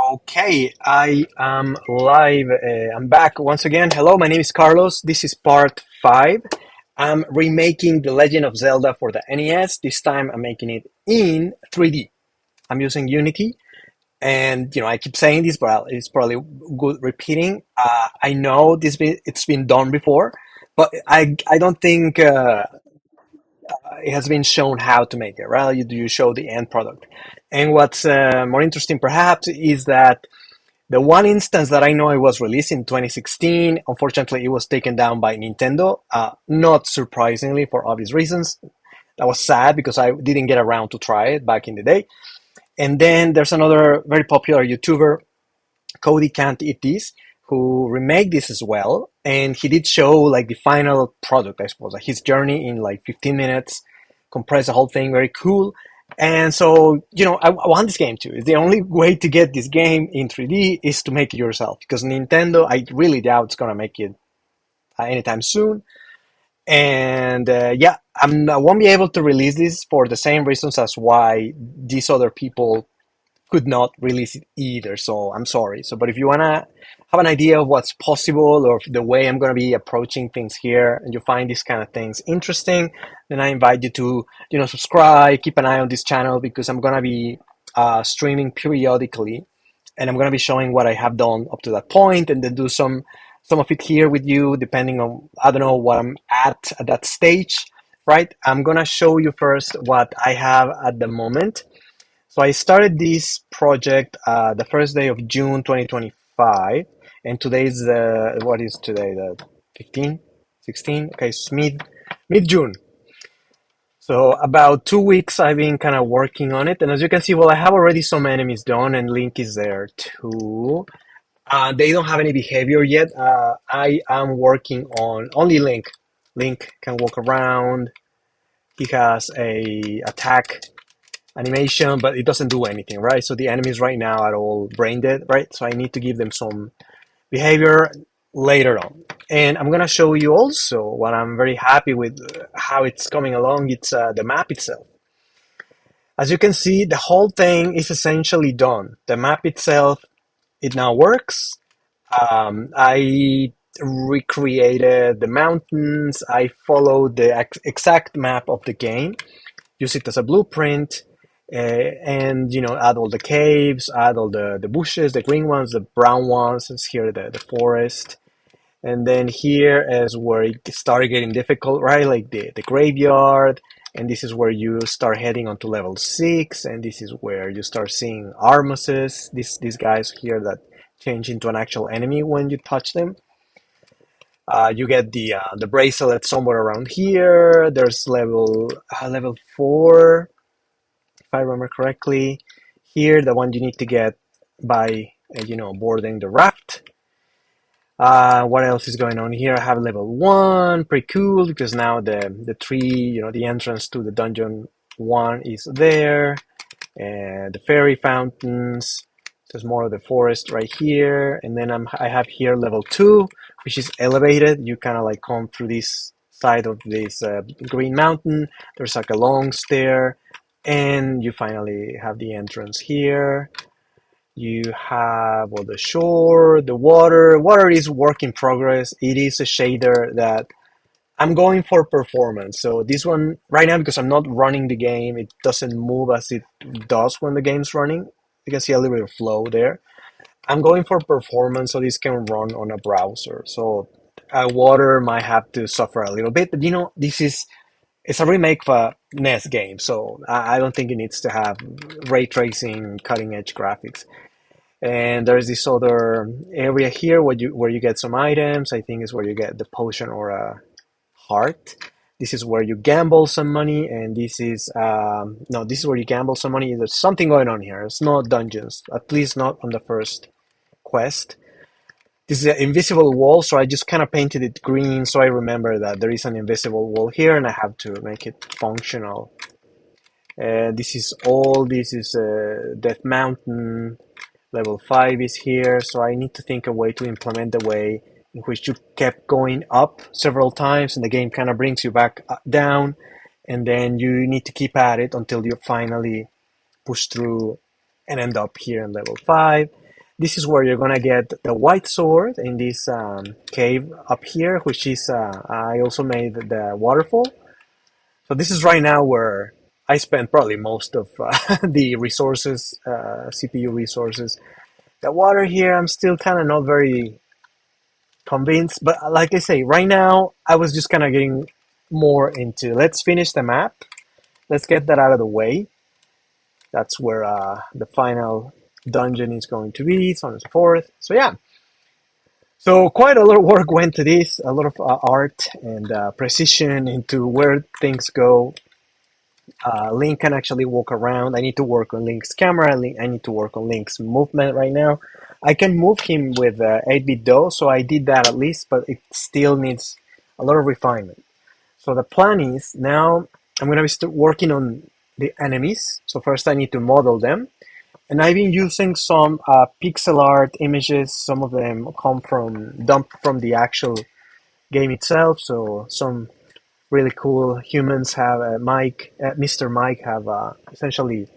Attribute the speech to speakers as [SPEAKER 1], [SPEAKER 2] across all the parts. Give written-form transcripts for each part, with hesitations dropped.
[SPEAKER 1] Okay, I am live. I'm back once again. Hello, my name is Carlos. This is part 5. I'm remaking The Legend of Zelda for the NES. This time I'm making it in 3D. I'm using Unity. And, I keep saying this, but it's probably good repeating. I know it's been done before, but I don't think it has been shown how to make it, right? You show the end product. And what's more interesting perhaps is that the one instance that I know it was released in 2016, unfortunately, it was taken down by Nintendo, not surprisingly for obvious reasons. That was sad because I didn't get around to try it back in the day. And then there's another very popular YouTuber, Cody Can't Eat This, who remade this as well. And he did show like the final product, I suppose, like his journey in like 15 minutes, compressed the whole thing, very cool. And so, I want this game too. The only way to get this game in 3D is to make it yourself because Nintendo, I really doubt it's going to make it anytime soon. And yeah, I won't be able to release this for the same reasons as why these other people could not release it either. So I'm sorry. So, but if you wanna have an idea of what's possible or the way I'm gonna be approaching things here, and you find these kind of things interesting, then I invite you to subscribe, keep an eye on this channel because I'm gonna be streaming periodically, and I'm gonna be showing what I have done up to that point, and then do some of it here with you, depending on I don't know what I'm at that stage. Right? I'm gonna show you first what I have at the moment. So I started this project the first day of June 2025, and today is what is today, the 15, 16? Okay, so mid June. So about 2 weeks I've been kind of working on it, and as you can see, well, I have already some enemies done, and Link is there too. They don't have any behavior yet. I am working on only Link. Link can walk around. He has a attack animation, but it doesn't do anything, right? So the enemies right now are all brain dead, right? So I need to give them some behavior later on. And I'm gonna show you also what I'm very happy with how it's coming along. It's the map itself. As you can see, the whole thing is essentially done. The map itself, it now works. I recreated the mountains. I followed the exact map of the game, use it as a blueprint, and add all the caves, add all the bushes, the green ones, the brown ones. It's here the forest, and then here is where it started getting difficult, right? Like the graveyard, and this is where you start heading onto level 6, and this is where you start seeing armoses, these guys here that change into an actual enemy when you touch them. You get the bracelet somewhere around here. There's level 4, if I remember correctly. Here, the one you need to get by boarding the raft. What else is going on here? I have level 1, pretty cool because now the tree, the entrance to the dungeon 1 is there, and the fairy fountains. There's more of the forest right here, and then I have here level 2, which is elevated. You kind of like come through this side of this green mountain. There's like a long stair, and you finally have the entrance here. You have the shore, the water. Water is work in progress. It is a shader that I'm going for performance. So this one right now, because I'm not running the game, it doesn't move as it does when the game's running. You can see a little bit of flow there. I'm going for performance, so this can run on a browser. So water might have to suffer a little bit, but it's a remake of a NES game, so I don't think it needs to have ray tracing, cutting edge graphics. And there's this other area here where you get some items. I think is where you get the potion or a heart. This is where you gamble some money, and this is no, this is where you gamble some money. There's something going on here. It's not dungeons, at least not on the first quest. This is an invisible wall, so I just kind of painted it green so I remember that there is an invisible wall here, and I have to make it functional. This is Death Mountain. Level 5 is here, so I need to think a way to implement the way in which you kept going up several times and the game kind of brings you back down, and then you need to keep at it until you finally push through and end up here in level 5. This is where you're gonna get the white sword in this cave up here, which is I also made the waterfall. So this is right now where I spend probably most of the resources, CPU resources. The water here, I'm still kind of not very convinced, but like I say, right now I was just kind of getting more into let's finish the map, let's get that out of the way. That's where the final dungeon is going to be, so on and so forth. So yeah, so quite a lot of work went to this, a lot of art and precision into where things go. Link can actually walk around. I need to work on Link's camera. I need to work on Link's movement right now. I can move him with 8-bit DOE, so I did that at least, but it still needs a lot of refinement. So the plan is now I'm going to be working on the enemies. So first I need to model them. And I've been using some pixel art images. Some of them come from dumped from the actual game itself. So some really cool humans have Mr. Mike have essentially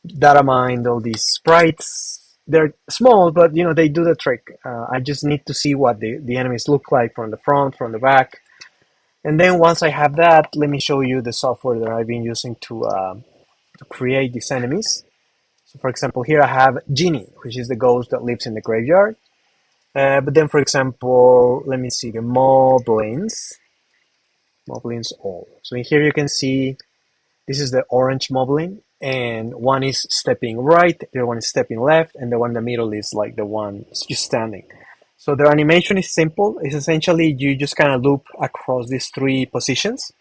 [SPEAKER 1] data mined all these sprites. They're small, but you know they do the trick. I just need to see what the enemies look like from the front, from the back, and then once I have that, let me show you the software that I've been using to create these enemies. So, for example, here I have Genie, which is the ghost that lives in the graveyard. But then, for example, let me see the moblins all. So in here you can see this is the orange moblin, and one is stepping right, the other one is stepping left, and the one in the middle is like the one just standing. So their animation is simple. It's essentially you just kind of loop across these three positions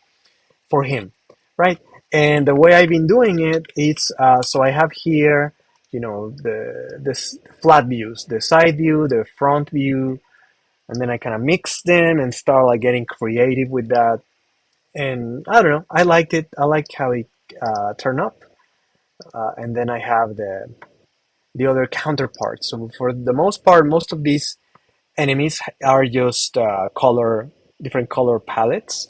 [SPEAKER 1] for him, right? And the way I've been doing it, it's so I have here, you know, the flat views, the side view, the front view, and then I kind of mix them and start like getting creative with that. And I don't know, I liked it. I like how it turned up. And then I have the other counterparts. So for the most part, most of these enemies are just different color palettes.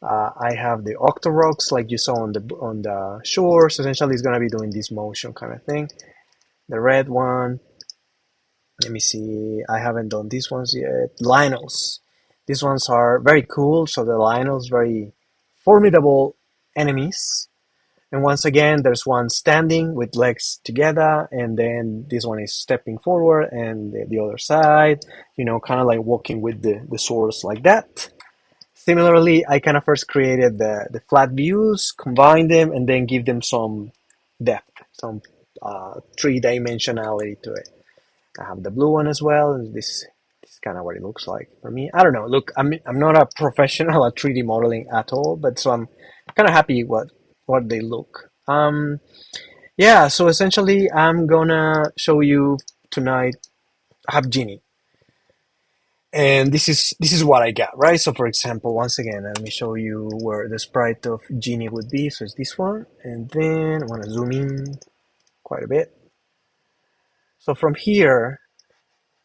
[SPEAKER 1] I have the Octoroks like you saw on the shores. Essentially, it's gonna be doing this motion kind of thing. The red one. Let me see. I haven't done these ones yet. Lionels. These ones are very cool. So the Lionels very formidable enemies. And once again, there's one standing with legs together, and then this one is stepping forward, and the other side. You know, kind of like walking with the swords like that. Similarly, I kind of first created the flat views, combine them, and then give them some depth, some three-dimensionality to it. I have the blue one as well, and this is kind of what it looks like for me. I don't know. Look, I'm not a professional at 3D modeling at all, but so I'm kind of happy what they look. Yeah. So essentially, I'm gonna show you tonight. I have Genie. And this is what I got, right? So for example, once again, let me show you where the sprite of Genie would be. So it's this one, and then I want to zoom in quite a bit. So from here,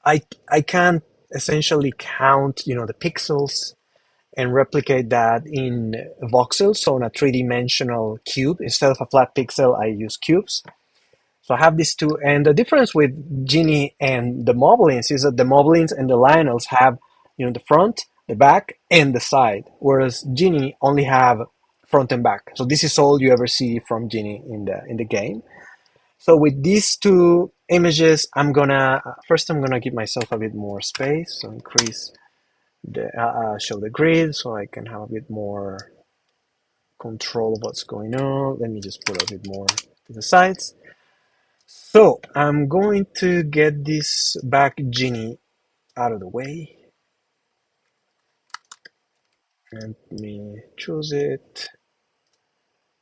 [SPEAKER 1] I can essentially count, you know, the pixels and replicate that in voxels. So on a three-dimensional cube, instead of a flat pixel, I use cubes. So I have these two, and the difference with Genie and the Moblins is that the Moblins and the Lionels have, you know, the front, the back, and the side, whereas Genie only have front and back. So this is all you ever see from Genie in the game. So with these two images, I'm gonna give myself a bit more space. So increase show the grid, so I can have a bit more control of what's going on. Let me just put a bit more to the sides. So I'm going to get this back Genie out of the way. And let me choose it,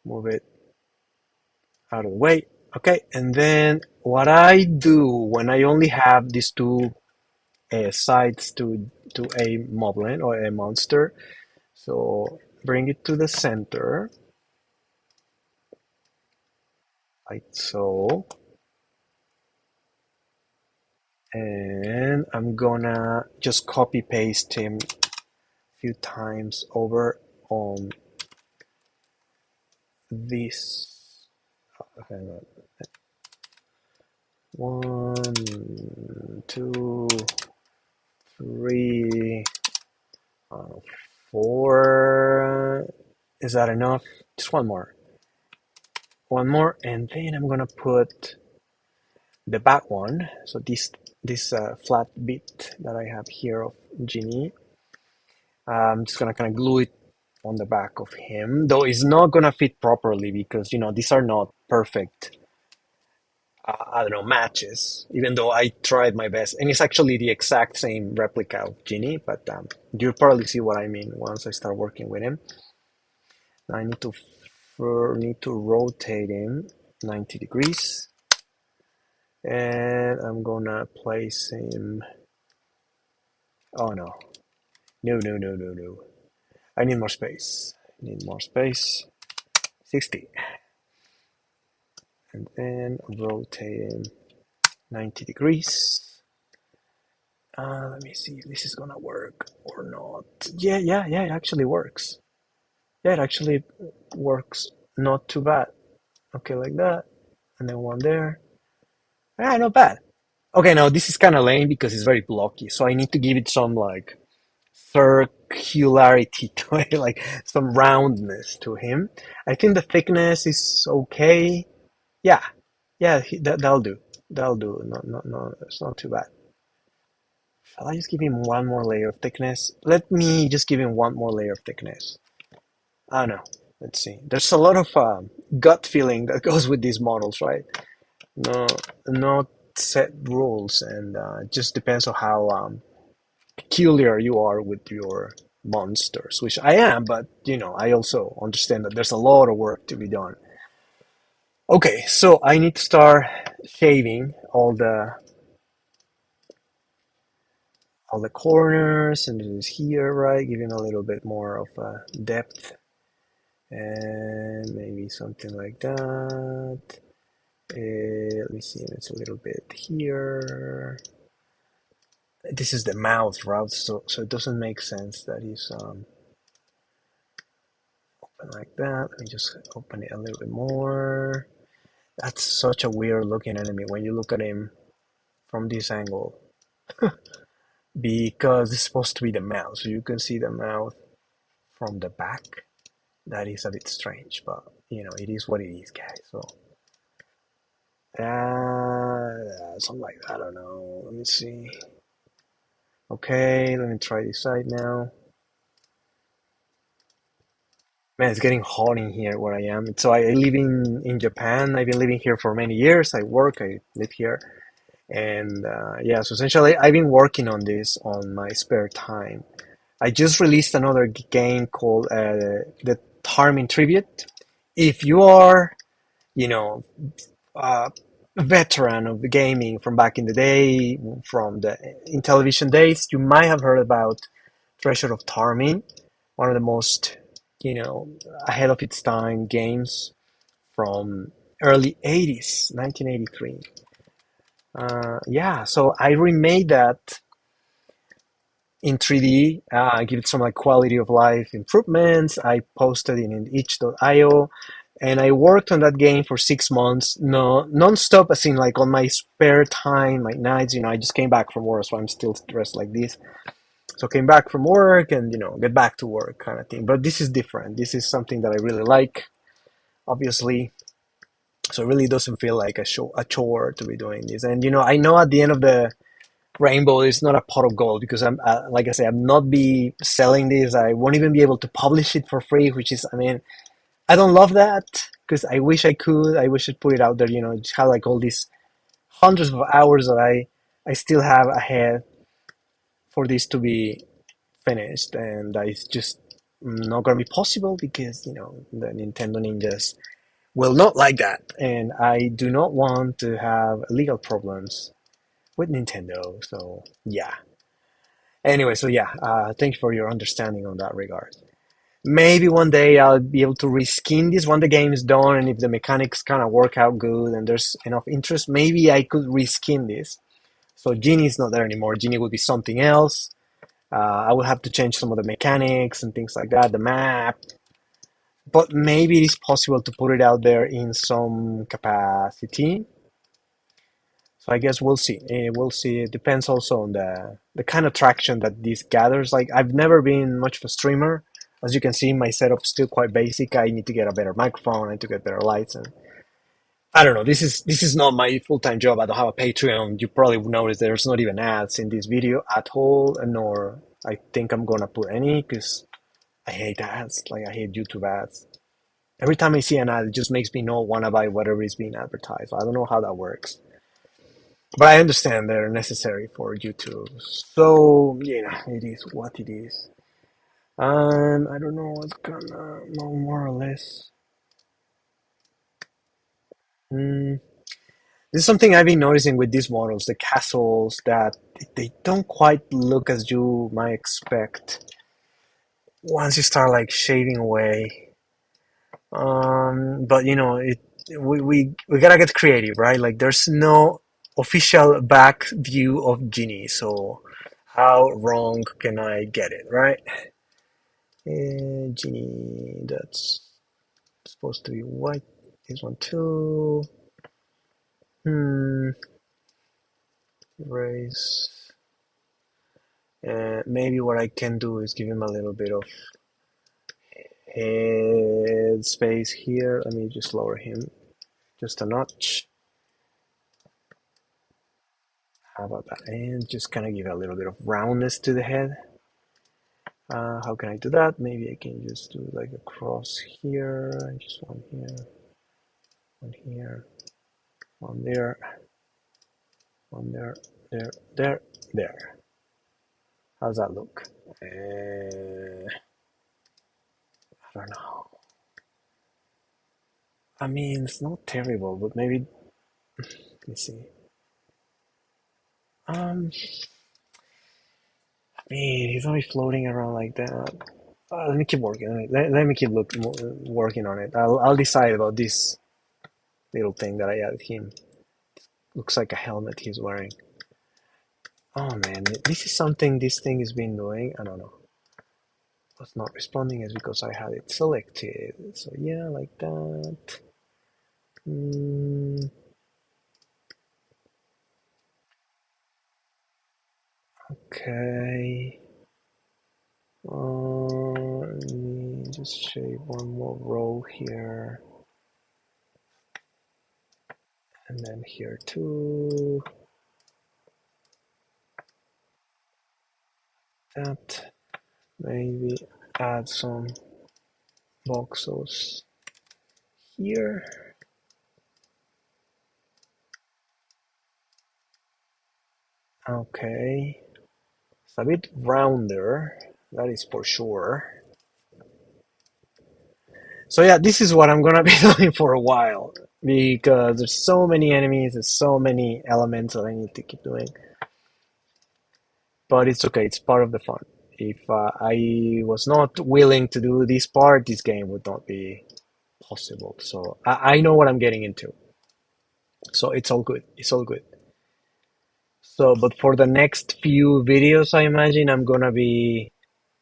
[SPEAKER 1] move it out of the way. Okay, and then what I do when I only have these two sides to a moblin or a monster, so bring it to the center, like so. And I'm gonna just copy paste him a few times over on this. Hang on. One, two, three, uh, four. Is that enough? Just one more. One more, and then I'm gonna put the back one. So this flat bit that I have here of Genie, I'm just gonna kind of glue it on the back of him. Though it's not gonna fit properly because these are not perfect. I don't know, matches. Even though I tried my best, and it's actually the exact same replica of Genie, but you'll probably see what I mean once I start working with him. Now I need to rotate him 90 degrees, and I'm gonna place him. Oh no, no, no, no, no, no! I need more space. Need more space. 60, and then rotate him 90 degrees. Let me see if this is gonna work or not. Yeah, yeah, yeah, it actually works. Yeah, it actually works not too bad. Okay, like that. And then one there. Ah, not bad. Okay, now this is kind of lame because it's very blocky. So I need to give it some like circularity to it, like some roundness to him. I think the thickness is okay. Yeah, yeah, that'll do. That'll do. No, no, no, it's not too bad. Shall I just give him one more layer of thickness? Let me just give him one more layer of thickness. I don't know. Let's see. There's a lot of gut feeling that goes with these models, right? No, not set rules, and it just depends on how peculiar you are with your monsters, which I am, but I also understand that there's a lot of work to be done. Okay, so I need to start shaving all the corners, and it is here, right? Giving a little bit more of depth, and maybe something like that. Let me see, it's a little bit here. This is the mouth route, so it doesn't make sense that he's open like that. Let me just open it a little bit more. That's such a weird looking enemy when you look at him from this angle, because it's supposed to be the mouth, so you can see the mouth from the back. That is a bit strange, but it is what it is, guys. So something like that. I don't know. Let me see. Okay, let me try this side now. Man, it's getting hot in here where I am. So I live in Japan. I've been living here for many years. I live here. And yeah, so essentially I've been working on this on my spare time. I just released another game called the Tarmin Tribute. If you are, you know, a veteran of the gaming from back in the day, from the in television days, you might have heard about Treasure of Tarmin, one of the most, you know, ahead of its time games from early 80s, 1983. Yeah, so I remade that in 3D, give it some like quality of life improvements. I posted it in itch.io, and I worked on that game for 6 months, no non-stop, as in like on my spare time, my nights. I just came back from work, so I'm still dressed like this. So came back from work and get back to work kind of thing. But this is different. This is something that I really like, obviously. So it really doesn't feel like a chore to be doing this. And I know at the end of the rainbow is not a pot of gold because I'm like I say, I'm not be selling this. I won't even be able to publish it for free, which is, I mean, I don't love that because I wish I could. I wish I'd put it out there. Just have like all these hundreds of hours that I still have ahead for this to be finished, and it's just not gonna be possible because the Nintendo ninjas will not like that, and I do not want to have legal problems with Nintendo. So yeah. Anyway, so yeah, thank you for your understanding on that regard. Maybe one day I'll be able to reskin this when the game is done, and if the mechanics kind of work out good and there's enough interest, maybe I could reskin this. So Genie is not there anymore. Genie will be something else. I will have to change some of the mechanics and things like that, the map. But maybe it is possible to put it out there in some capacity. So I guess we'll see. We'll see. It depends also on the kind of traction that this gathers. Like I've never been much of a streamer. As you can see, my setup's still quite basic. I need to get a better microphone. I need to get better lights, and I don't know. This is not my full-time job. I don't have a Patreon. You probably noticed there's not even ads in this video at all, nor I think I'm gonna put any because I hate ads. Like I hate YouTube ads. Every time I see an ad, it just makes me not want to buy whatever is being advertised. I don't know how that works. But I understand they're necessary for YouTube. So, yeah, it is what it is. I don't know what's gonna, more or less. Mm, this is something I've been noticing with these models, the castles, that they don't quite look as you might expect once you start like shaving away. But we gotta get creative, right? Like there's no official back view of Genie, so how wrong can I get it, right? Genie, that's supposed to be white. This one too. Hmm, erase. Maybe what I can do is give him a little bit of head space here. Let me just lower him just a notch. How about that? And just kind of give a little bit of roundness to the head. How can I do that? Maybe I can just do like a cross here, just one here, one there, one there, there. How's that look? I don't know. I mean, it's not terrible, but maybe, let's see. I mean, he's only floating around like that. Let me keep working on it. Let me keep working on it. I'll decide about this little thing that I added him. Looks like a helmet he's wearing. Oh man, this is something this thing has been doing. I don't know. What's not responding is because I had it selected. So yeah, like that. Mm, okay. Let me just shave one more row here. And then here too. That. Maybe add some voxels here. Okay. It's a bit rounder, that is for sure. So yeah, this is what I'm gonna be doing for a while because there's so many enemies, there's so many elements that I need to keep doing. But it's okay, it's part of the fun. If I was not willing to do this part, this game would not be possible. So I know what I'm getting into. So it's all good. It's all good. So, but for the next few videos, I imagine I'm gonna be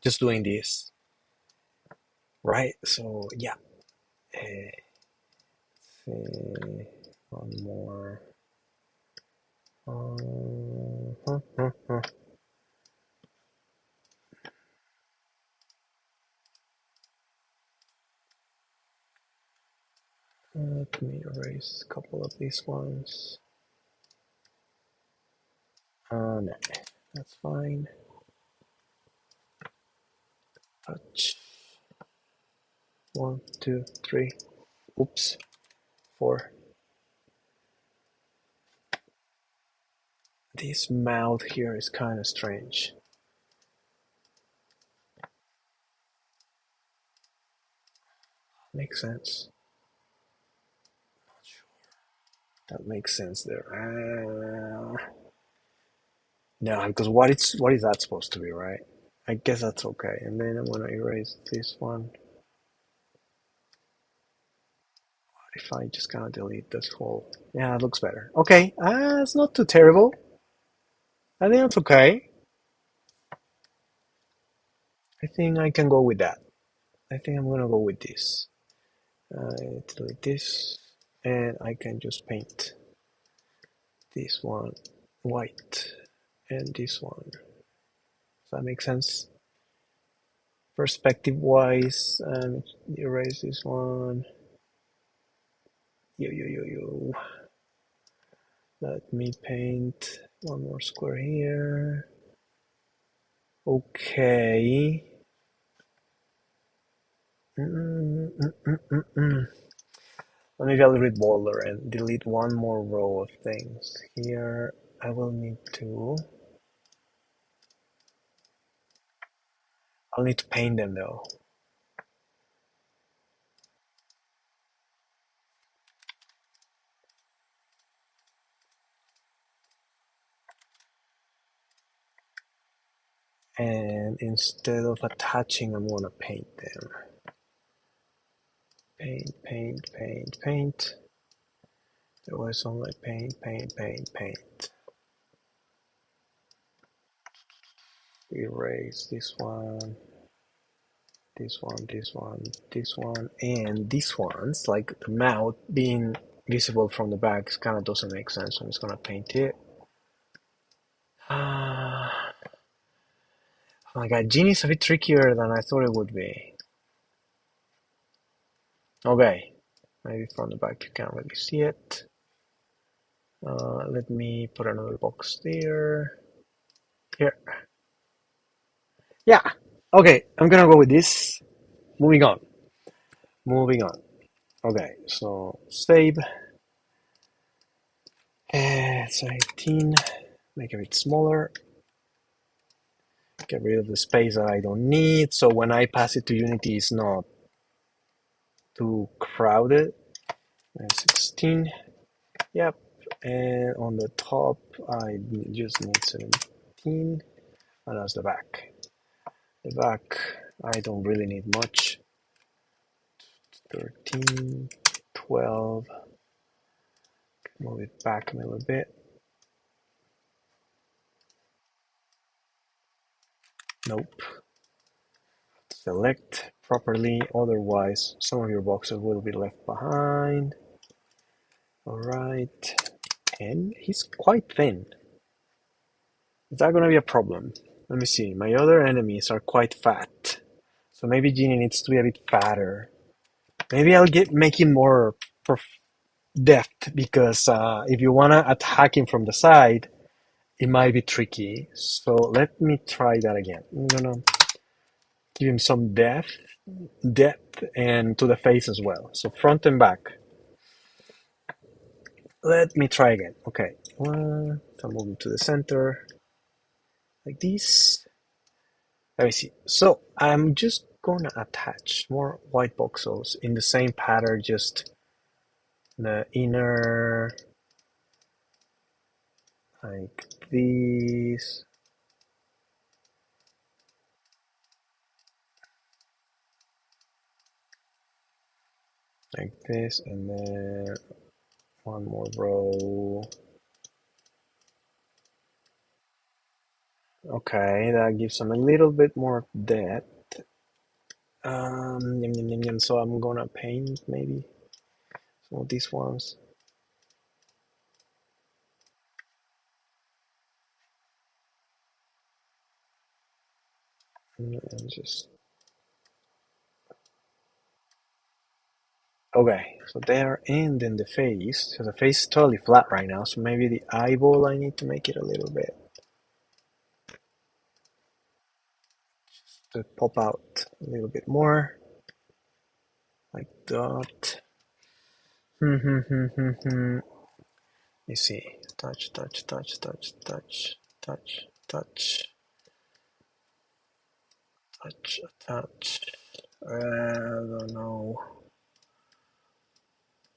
[SPEAKER 1] just doing this, right? So yeah. One more. Let me erase a couple of these ones. No, that's fine. Touch. One, two, three. Oops. Four. This mouth here is kind of strange. Makes sense. Not sure. That makes sense there. No, because what is that supposed to be, right? I guess that's okay. And then I'm gonna erase this one. If I just kind of delete this whole, yeah, it looks better. Okay, it's not too terrible. I think it's okay. I think I can go with that. I think I'm gonna go with this. Delete this, and I can just paint. this one white, and this one. Does that make sense? Perspective wise, and erase this one. Yo. Let me paint one more square here. Okay. Maybe I'll read bolder and delete one more row of things. Here I will need to. I'll need to paint them though. And instead of attaching, I'm gonna paint them. Paint. There was only paint. Erase this one, and these ones, like the mouth being visible from the back, kind of doesn't make sense. So I'm just gonna paint it. Oh my god, Genie is a bit trickier than I thought it would be. Okay, maybe from the back you can't really see it. Let me put another box there. Here. Yeah. Okay, I'm gonna go with this. Moving on. Okay, so save. So 18. Make it a bit smaller. Get rid of the space that I don't need. So when I pass it to Unity, it's not too crowded. And 16. Yep. And on the top, I just need 17. And that's the back. The back, I don't really need much. 13, 12. Move it back a little bit. Nope. Select properly, otherwise some of your boxes will be left behind. Alright. And he's quite thin. Is that gonna be a problem? Let me see. My other enemies are quite fat. So maybe Genie needs to be a bit fatter. Maybe I'll make him more depth because if you wanna attack him from the side, it might be tricky. So let me try that again. I'm gonna give him some depth, and to the face as well. So front and back. Let me try again. Okay, so I'm moving to the center like this. Let me see. So I'm just gonna attach more white voxels in the same pattern, just the inner like this. Like this, and then one more row. Okay, that gives them a little bit more depth. So I'm gonna paint maybe some of these ones. And just okay, so there, and then the face. So the face is totally flat right now, so maybe the eyeball I need to make it a little bit to pop out a little bit more. Like that. You see. Touch.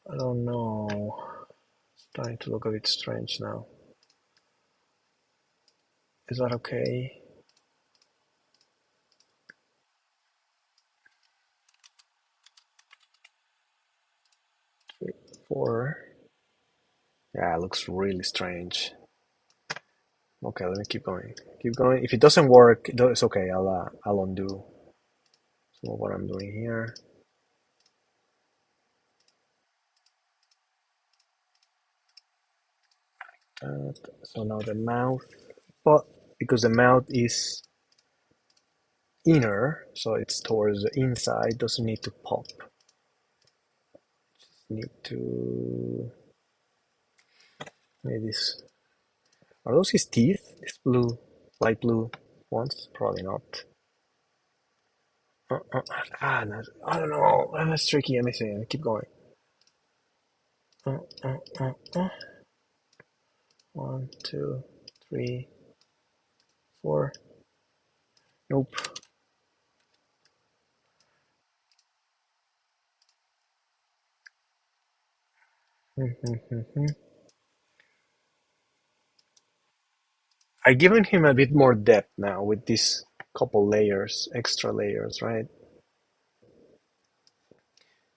[SPEAKER 1] I don't know. It's starting to look a bit strange now. Is that okay? 3, 4. Yeah, it looks really strange. Okay, let me keep going. Keep going. If it doesn't work, it's okay. I'll undo some of what I'm doing here. So now the mouth, but because the mouth is inner, so it's towards the inside, doesn't need to pop. Just need to maybe this. Are those his teeth? This blue, light blue ones? Probably not. No, I don't know. That's tricky. Let me see. Let me keep going. Uh, uh, uh, uh. 1, 2, 3, 4. Nope. I've given him a bit more depth now with these couple layers, extra layers, right?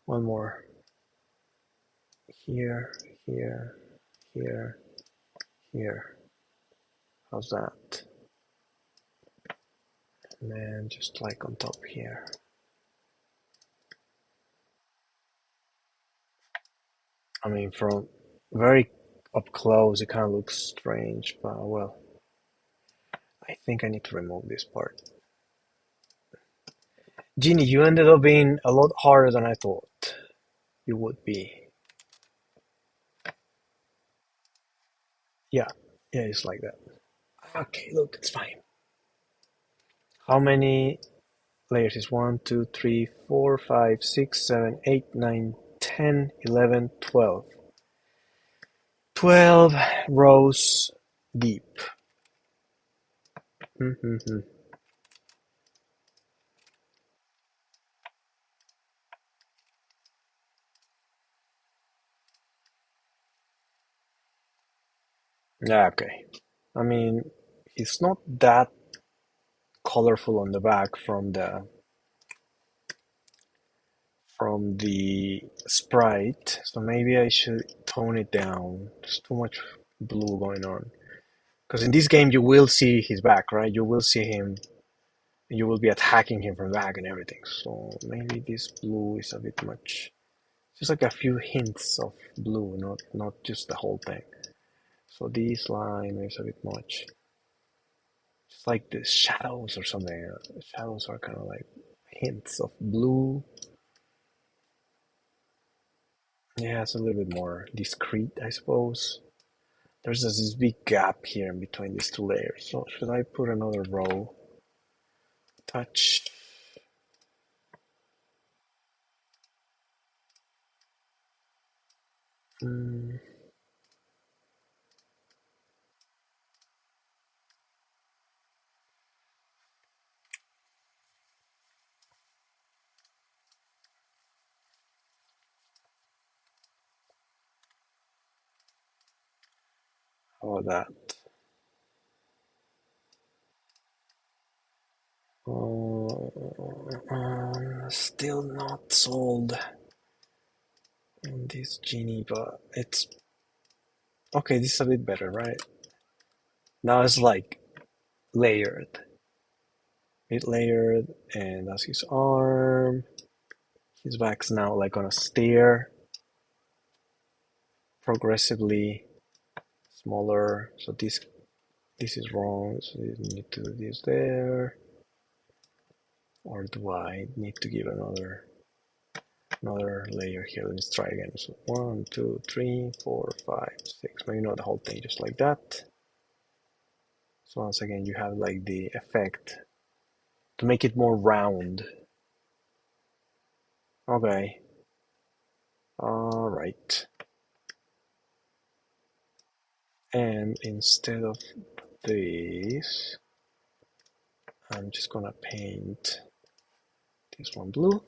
[SPEAKER 1] One more. Here, here, here, here. How's that? And then just like on top here. I mean, from very up close, it kind of looks strange, but well, I think I need to remove this part. Genie, you ended up being a lot harder than I thought you would be. Yeah, yeah, it's like that. Okay, look, it's fine. How many layers is 1, 2, 3, 4, 5, 6, 7, 8, 9, 10, 11, 12. 12 rows deep. Mm-hmm. Yeah, okay. I mean, it's not that colorful on the back from the sprite, so maybe I should tone it down. There's too much blue going on. Because in this game, you will see his back, right? You will see him, and you will be attacking him from back and everything. So maybe this blue is a bit much. Just like a few hints of blue, not just the whole thing. So this line is a bit much. Just like the shadows or something. The shadows are kind of like hints of blue. Yeah, it's a little bit more discreet, I suppose. There's this big gap here in between these two layers. So should I put another row? Touch. Mm, how about that? Still not sold on this genie, but it's okay. This is a bit better, right? Now it's like layered, bit layered, and that's his arm. His back's now like on a stair, progressively smaller. So this is wrong. So you need to do this there, or do I need to give another layer here? Let's try again. So 1, 2, 3, 4, 5, 6. Maybe not the whole thing, just like that. So once again, you have like the effect to make it more round. Okay. All right. And instead of this, I'm just gonna paint this one blue.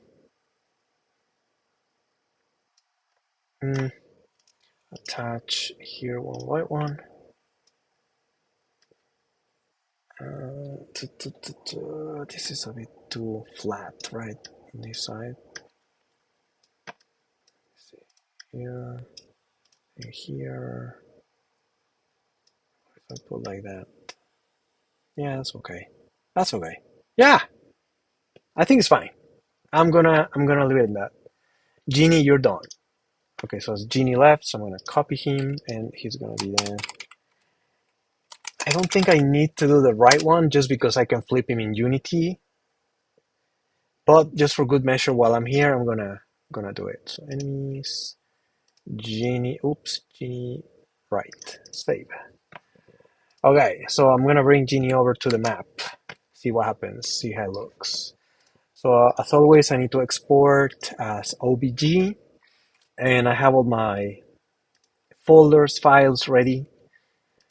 [SPEAKER 1] Attach here one white one. This is a bit too flat, right? On this side. Let's see. Here and here. If I put like that. Yeah, that's okay. That's okay. Yeah, I think it's fine. I'm gonna leave it at that. Genie, you're done. Okay, so it's Genie left, so I'm gonna copy him, and he's gonna be there. I don't think I need to do the right one just because I can flip him in Unity. But just for good measure, while I'm here, I'm gonna do it. So enemies, Genie, oops, Genie, right, save. Okay, so I'm gonna bring Genie over to the map, see what happens, see how it looks. So as always, I need to export as OBG, and I have all my folders, files ready.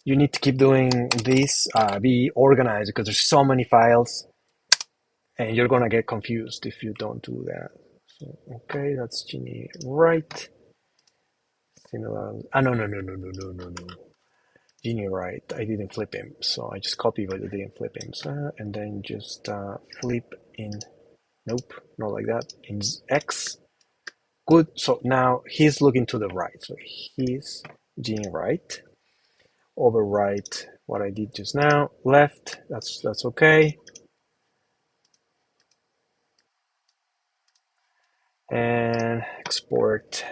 [SPEAKER 1] You need to keep doing this, be organized because there's so many files, and you're gonna get confused if you don't do that. So, okay, that's Genie right. Similar. Ah, no, no, no, no, no, no, no, no. Genie right. I didn't flip him, so I just copied, but I didn't flip him. So, and then just flip in. Nope, not like that. In X. Good. So now he's looking to the right. So he's Genie right. Overwrite what I did just now. Left. That's okay. And export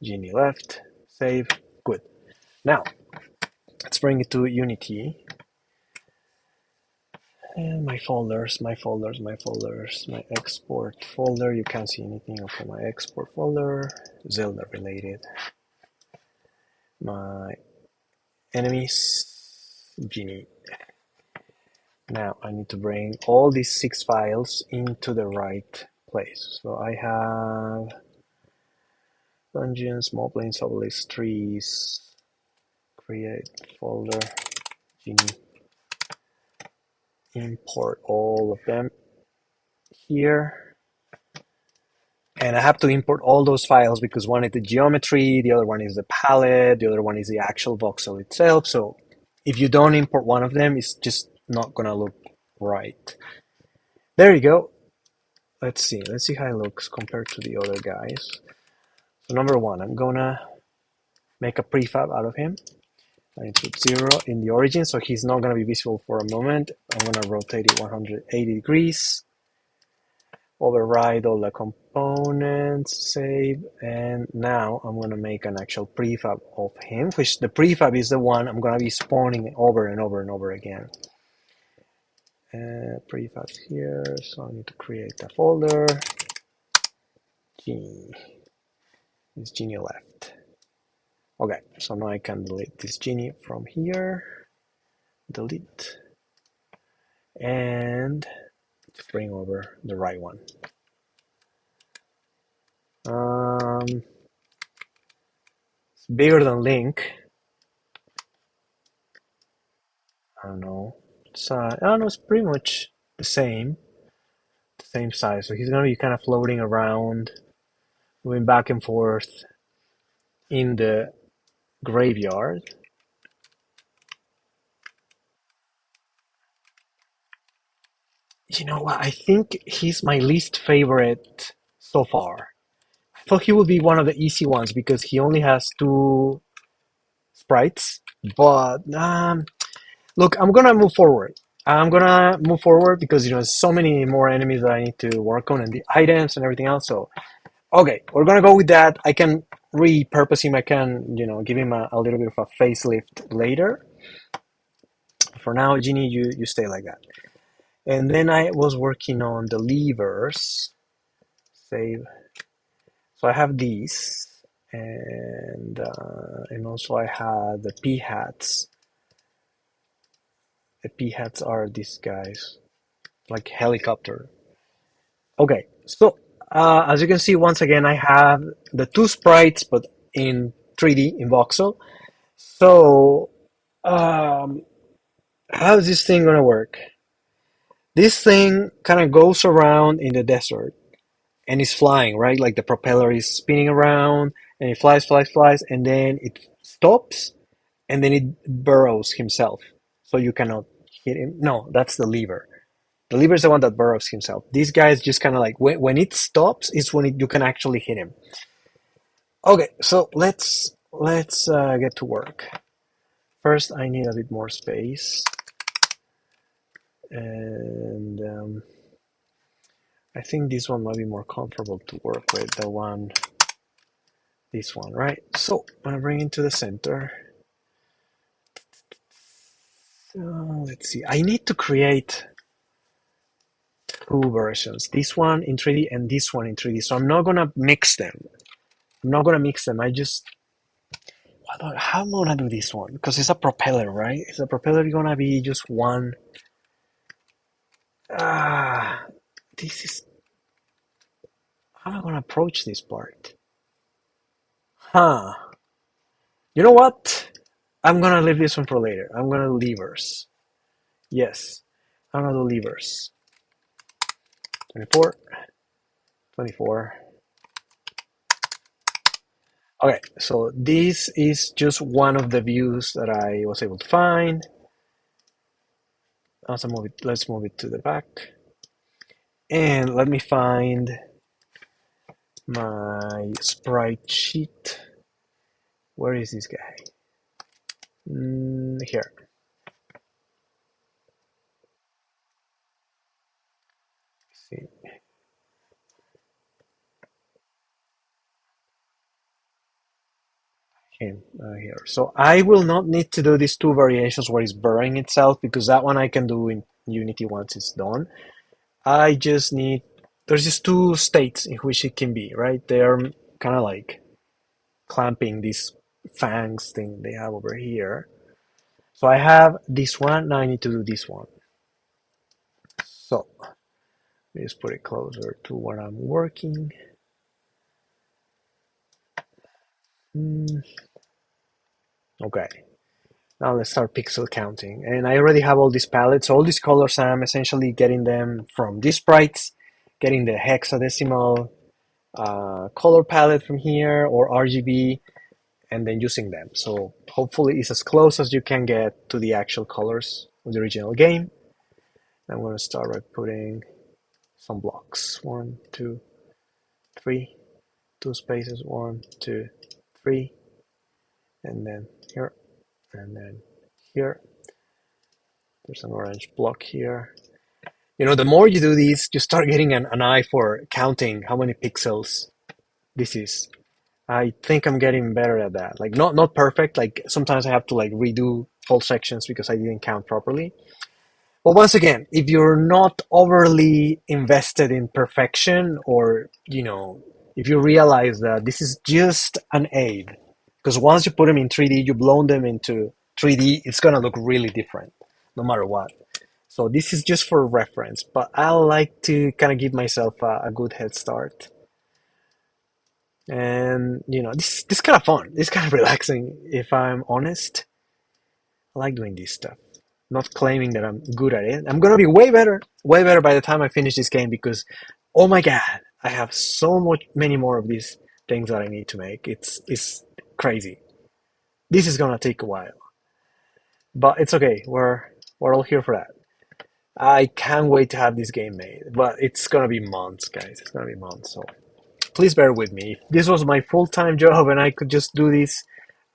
[SPEAKER 1] Genie left. Save. Good. Now let's bring it to Unity. And my folders, my folders, my folders, my export folder. You can't see anything. Okay, my export folder, Zelda related. My enemies, Genie. Now I need to bring all these 6 files into the right place. So I have dungeons, moblins, obelisks, trees, create folder, Genie. Import all of them here. And I have to import all those files because one is the geometry, the other one is the palette, the other one is the actual voxel itself. So if you don't import one of them, it's just not gonna look right. There you go. Let's see how it looks compared to the other guys. So number one, I'm gonna make a prefab out of him. I put 0 in the origin, so he's not gonna be visible for a moment. I'm gonna rotate it 180 degrees. Override all the components, save, and now I'm going to make an actual prefab of him, which the prefab is the one I'm going to be spawning over and over and over again. Prefabs here, so I need to create a folder. Genie. This Genie left. Okay, so now I can delete this Genie from here. Delete. And just bring over the right one. It's bigger than Link. I don't know. I don't know. It's pretty much the same size. So he's gonna be kind of floating around, moving back and forth in the graveyard. You know what? I think he's my least favorite so far. I thought he would be one of the easy ones because he only has 2 sprites. But look, I'm gonna move forward. I'm gonna move forward because there's so many more enemies that I need to work on and the items and everything else. So okay, we're gonna go with that. I can repurpose him. I can give him a little bit of a facelift later. For now, Genie, you stay like that. And then I was working on the levers. Save. So I have these, and also I had the P hats. The P hats are these guys, like helicopter. Okay, so as you can see, once again, I have the 2 sprites, but in 3D in voxel. So how's this thing gonna work? This thing kind of goes around in the desert and is flying, right? Like the propeller is spinning around and it flies, flies, flies, and then it stops and then it burrows himself. So you cannot hit him. No, that's the lever. The lever is the one that burrows himself. These guys just kind of like when it stops is when you can actually hit him. Okay, so let's get to work. First, I need a bit more space, and I think this one might be more comfortable to work with. This one, right? So I'm gonna bring it to the center. Let's see. I need to create two versions. This one in 3D and this one in 3D. So I'm not gonna mix them. I'm not gonna mix them. How am I gonna do this one? Because it's a propeller, right? Is a propeller gonna be just one? Ah, this is how am I gonna approach this part? Huh. You know what? I'm gonna leave this one for later. I'm gonna do levers. Yes, I'm gonna do levers. 24, 24. Okay, so this is just one of the views that I was able to find. Let's move it to the back. And let me find my sprite sheet. Where is this guy? Here. See him here. So I will not need to do these two variations where it's burying itself because that one I can do in Unity once it's done. I just need, there's just two states in which it can be, right? They're kind of like clamping these fangs thing they have over here. So I have this one, now I need to do this one. So let me just put it closer to where I'm working. Okay, now let's start pixel counting. And I already have all these palettes, all these colors, I'm essentially getting them from these sprites, getting the hexadecimal color palette from here or RGB, and then using them. So hopefully it's as close as you can get to the actual colors of the original game. I'm going to start by putting some blocks. 1, 2, 3, 2 spaces, 1, 2, 3, and then here, and then here. There's an orange block here. You know, the more you do these, you start getting an eye for counting how many pixels this is. I think I'm getting better at that. Like not perfect. Like sometimes I have to like redo whole sections because I didn't count properly. But once again, if you're not overly invested in perfection, or if you realize that this is just an aid, because once you put them in 3D, you blow them into 3D, it's gonna look really different, no matter what. So this is just for reference, but I like to kind of give myself a good head start. And this kind of fun. This kind of relaxing. If I'm honest, I like doing this stuff. Not claiming that I'm good at it. I'm gonna be way better by the time I finish this game because, oh my god, I have so many more of these things that I need to make. It's crazy. This is gonna take a while, but it's okay. We're all here for that. I can't wait to have this game made, but it's gonna be months, guys. It's gonna be months. So please bear with me. If this was my full-time job and I could just do this,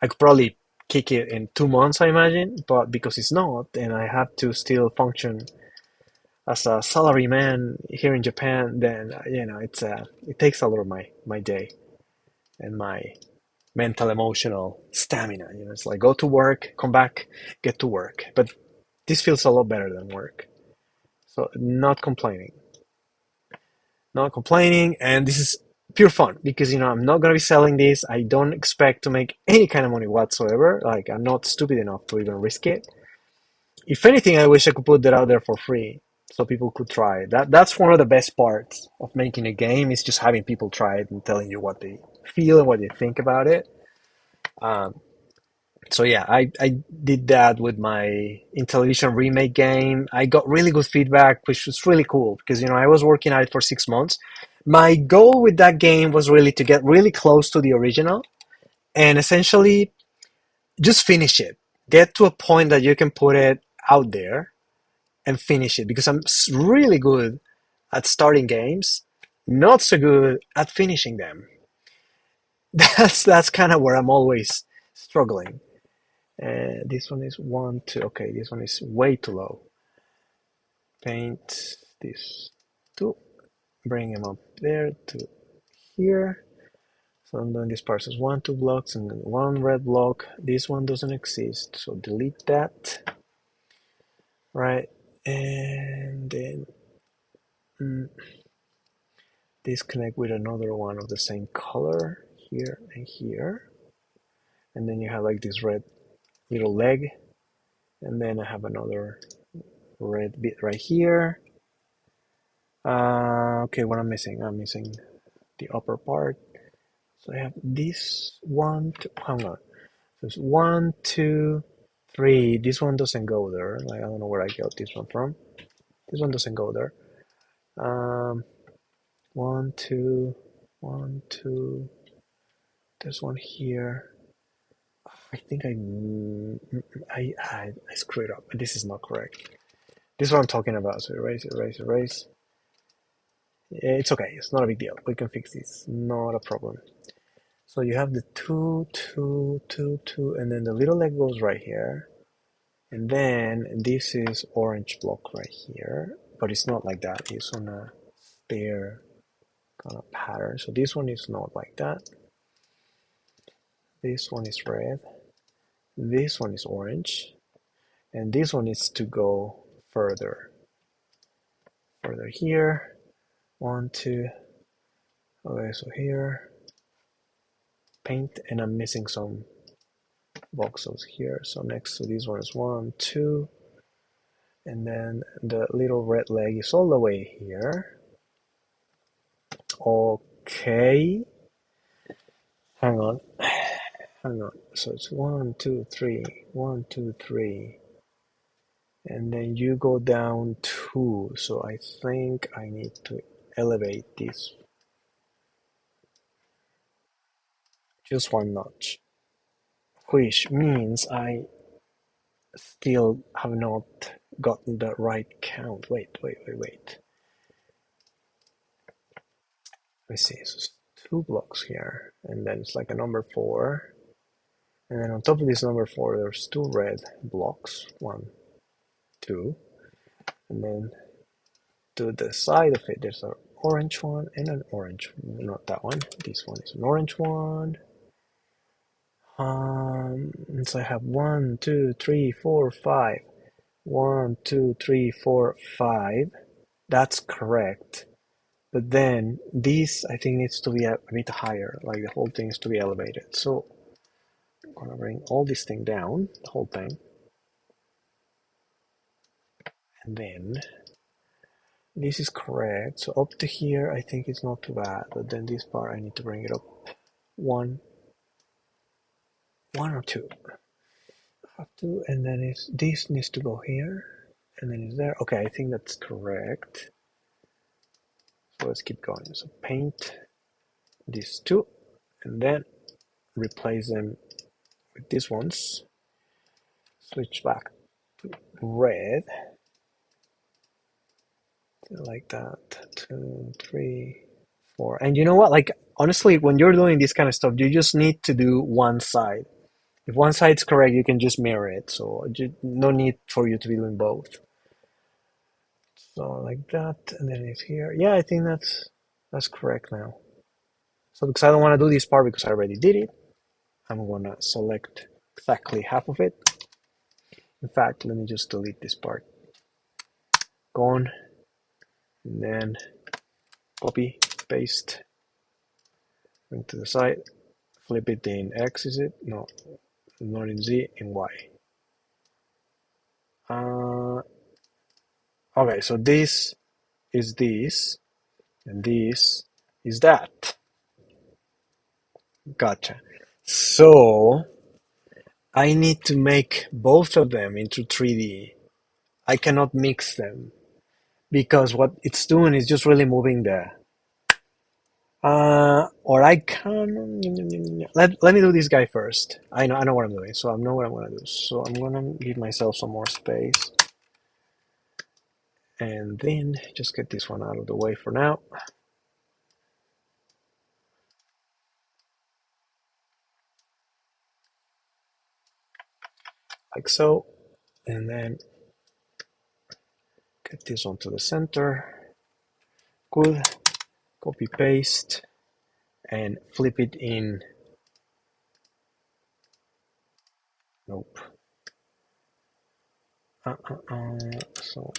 [SPEAKER 1] I could probably kick it in 2 months, I imagine. But because it's not, and I have to still function as a salary man here in Japan, then it takes a lot of my day and my mental emotional stamina. It's like go to work, come back, get to work. But this feels a lot better than work. So not complaining, and this is pure fun because I'm not gonna be selling this. I don't expect to make any kind of money whatsoever. Like I'm not stupid enough to even risk it. If anything, I wish I could put that out there for free so people could try it. That's one of the best parts of making a game is just having people try it and telling you what they feel and what they think about it. Um, so yeah, I did that with my Intellivision remake game. I got really good feedback, which was really cool because I was working on it for 6 months. My goal with that game was really to get really close to the original and essentially just finish it. Get to a point that you can put it out there and finish it because I'm really good at starting games, not so good at finishing them. That's kind of where I'm always struggling. This one is 1, 2. Okay, this one is way too low. Paint this 2. Bring him up there to here. So I'm doing this parts as 1, 2 blocks and then 1 red block. This one doesn't exist, so delete that. right? And then mm, disconnect with another one of the same color here and here. And then you have like this red little leg. And then I have another red bit right here. Okay, what I'm missing? I'm missing the upper part. So I have this one, two, hang on. There's one, two, three. This one doesn't go there. Like, I don't know where I got this one from. This one doesn't go there. Um, one, two, one, two. There's one here. I think I screwed up. This is not correct. This is what I'm talking about. So erase, erase, erase. It's okay. It's not a big deal. We can fix this. Not a problem. So you have the two, two, two, two, and then the little leg goes right here. And then this is orange block right here, but it's not like that. It's on a stair kind of pattern. So this one is not like that. This one is red. This one is orange. And this one needs to go further. Further here. One, two. Okay, so here. Paint, and I'm missing some voxels here. So next to this one is one, two. And then the little red leg is all the way here. Okay. Hang on. Hang on. So it's one, two, three, one, two, three. And then you go down two. So I think I need to elevate this just one notch, which means I still have not gotten the right count. Wait. Let me see. So it's two blocks here, and then it's like a number four. And then on top of this number four, there's two red blocks. One, two. And then to the side of it, there's an orange one and an orange. Not that one. This one is an orange one. So I have one, two, three, four, five. One, two, three, four, five. That's correct. But then this, I think, needs to be a bit higher. Like the whole thing needs to be elevated. So I'm gonna bring all this thing down, the whole thing. And then this is correct. So up to here, I think it's not too bad. But then this part, I need to bring it up one or two. Have to, and then this needs to go here, and then it's there. Okay, I think that's correct. So let's keep going. So paint these two, and then replace them with these ones. Switch back to red, like that. Two, three, four. And you know what? Like honestly, when you're doing this kind of stuff, you just need to do one side. If one side's correct, you can just mirror it. So no need for you to be doing both. So like that, and then it's here. Yeah, I think that's correct now. So because I don't want to do this part because I already did it, I'm gonna select exactly half of it. In fact, let me just delete this part. Gone, and then copy, paste, bring to the side, flip it in X, is it? No, not in Z, in Y. Okay, so this is this, and this is that. Gotcha. So I need to make both of them into 3D. I cannot mix them because what it's doing is just really moving the or I can let me do this guy first. I know what I'm doing, so I know what I'm gonna do. So I'm gonna give myself some more space and then just get this one out of the way for now. Like so. And then get this onto the center. Good. Copy paste and flip it in. Nope. So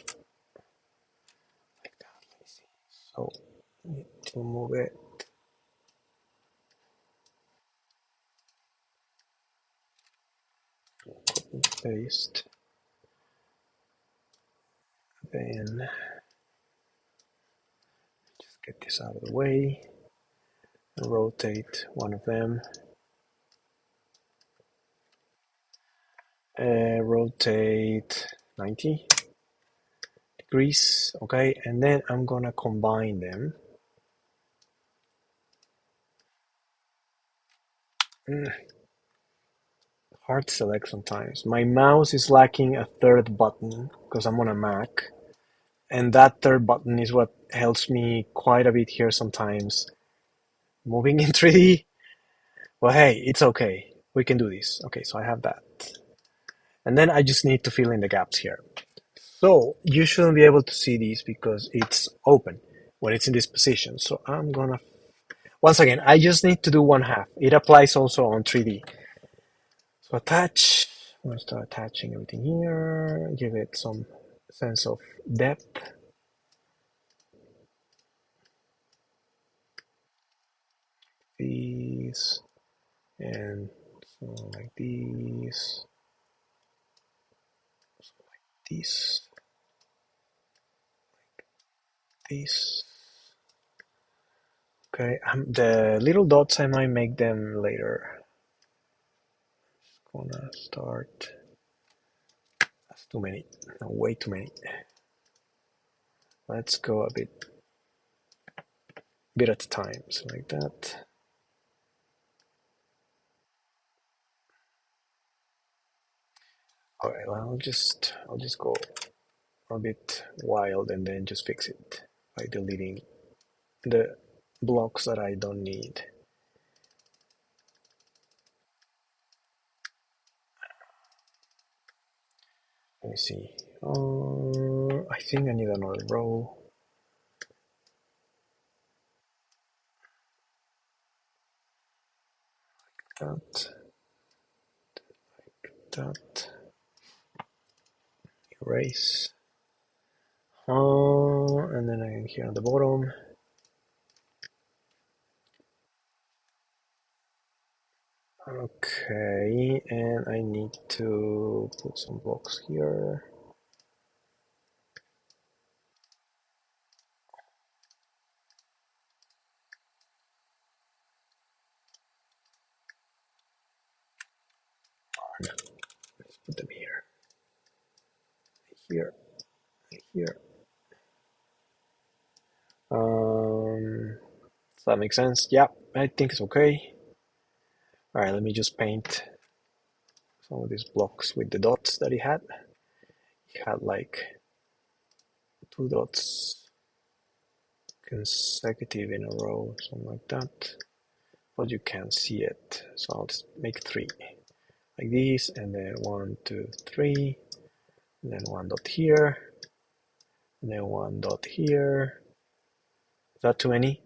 [SPEAKER 1] like that. Let me see. So need to move it. Paste. Then just get this out of the way. And rotate one of them. Rotate 90 degrees. Okay, and then I'm gonna combine them. Hard to select sometimes. My mouse is lacking a third button because I'm on a Mac, and that third button is what helps me quite a bit here sometimes. Moving in 3D, well, hey, it's okay. We can do this. Okay, so I have that. And then I just need to fill in the gaps here. So you shouldn't be able to see these because it's open when it's in this position. So I'm gonna, once again, I just need to do one half. It applies also on 3D. So attach, I'm gonna start attaching everything here, give it some sense of depth. These, and so like these, so like this, this. Okay, the little dots I might make them later. Gonna start. That's too many. No, way too many. Let's go a bit at a time. So like that. Okay, well, I'll just go a bit wild and then just fix it by deleting the blocks that I don't need. Let me see. I think I need another row. That, that, erase. And then I here on the bottom. Okay, and I need to put some blocks here. Oh, no. Let's put them here, here, here. Does that make sense? Yeah, I think it's okay. All right, let me just paint some of these blocks with the dots that he had. He had like 2 dots consecutive in a row, something like that. But you can't see it, so I'll just make 3 like this, and then 1, 2, 3, and then 1 dot here, and then 1 dot here. Is that too many?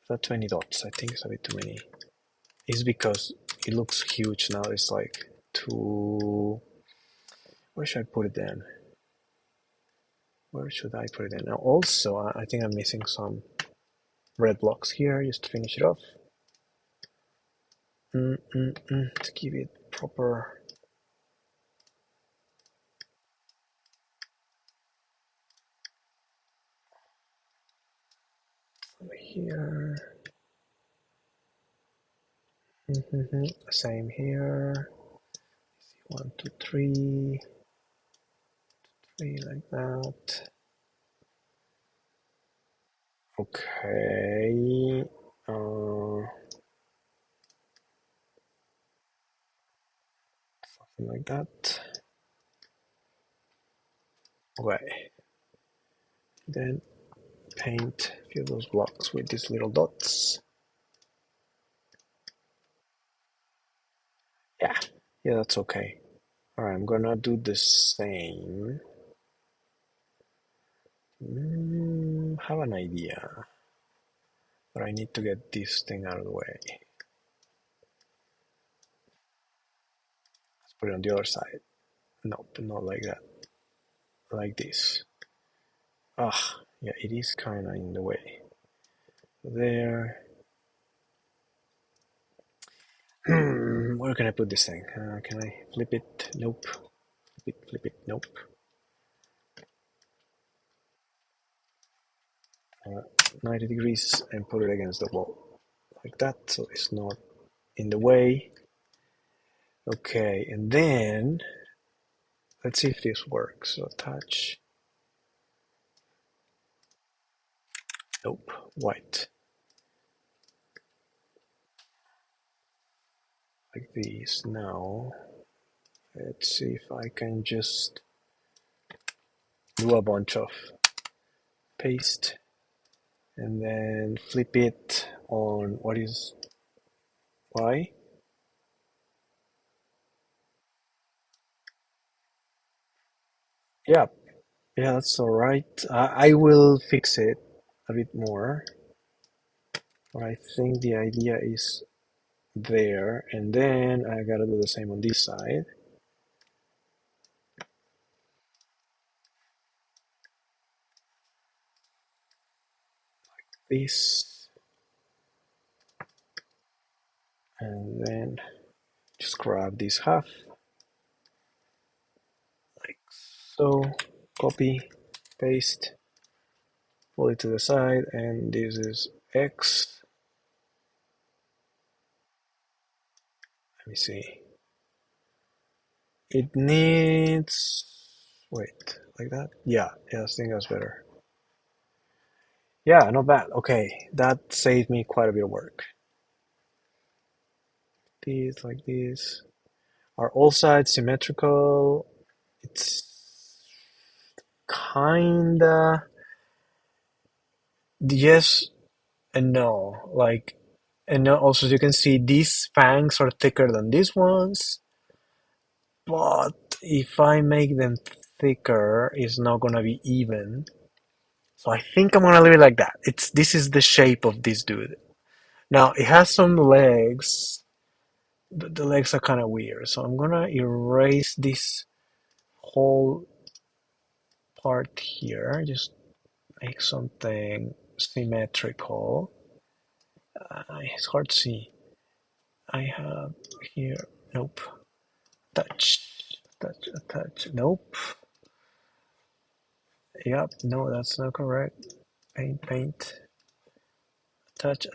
[SPEAKER 1] Is that 20 dots? I think it's a bit too many. It's because it looks huge now. It's like too. Where should I put it then? Where should I put it in? Now also, I think I'm missing some red blocks here just to finish it off. To give it proper. Over here. Same here. 1, 2, 3. 3 like that. Okay. Something like that. Okay. Then paint a few of those blocks with these little dots. Yeah, that's okay. All right, I'm gonna do the same. Have an idea, but I need to get this thing out of the way. Let's put it on the other side. Nope, not like that. Like this. Ah, yeah, it is kind of in the way. There. Where can I put this thing? Can I flip it? Nope. Flip it. Nope. 90 degrees and put it against the wall. Like that, so it's not in the way. Okay, and then let's see if this works. So touch. Nope. White. Like these. Now, let's see if I can just do a bunch of paste and then flip it on what is Y. Yeah, yeah, that's all right. I will fix it a bit more, but I think the idea is there. And then I gotta do the same on this side. This, and then just grab this half, like so. Copy, paste, pull it to the side, and this is X. Let me see. It needs, wait, like that? Yeah, I think that's better. Yeah, not bad. Okay, that saved me quite a bit of work. These like this. Are all sides symmetrical? It's kinda yes and no. Like, and no, also you can see these fangs are thicker than these ones, but if I make them thicker, it's not gonna be even. So I think I'm gonna leave it like that. This is the shape of this dude. Now it has some legs, but the legs are kind of weird. So I'm gonna erase this whole part here. Just make something symmetrical. It's hard to see. I have here. Nope. Touch. Nope. Yep. No, that's not correct. Paint. Touch.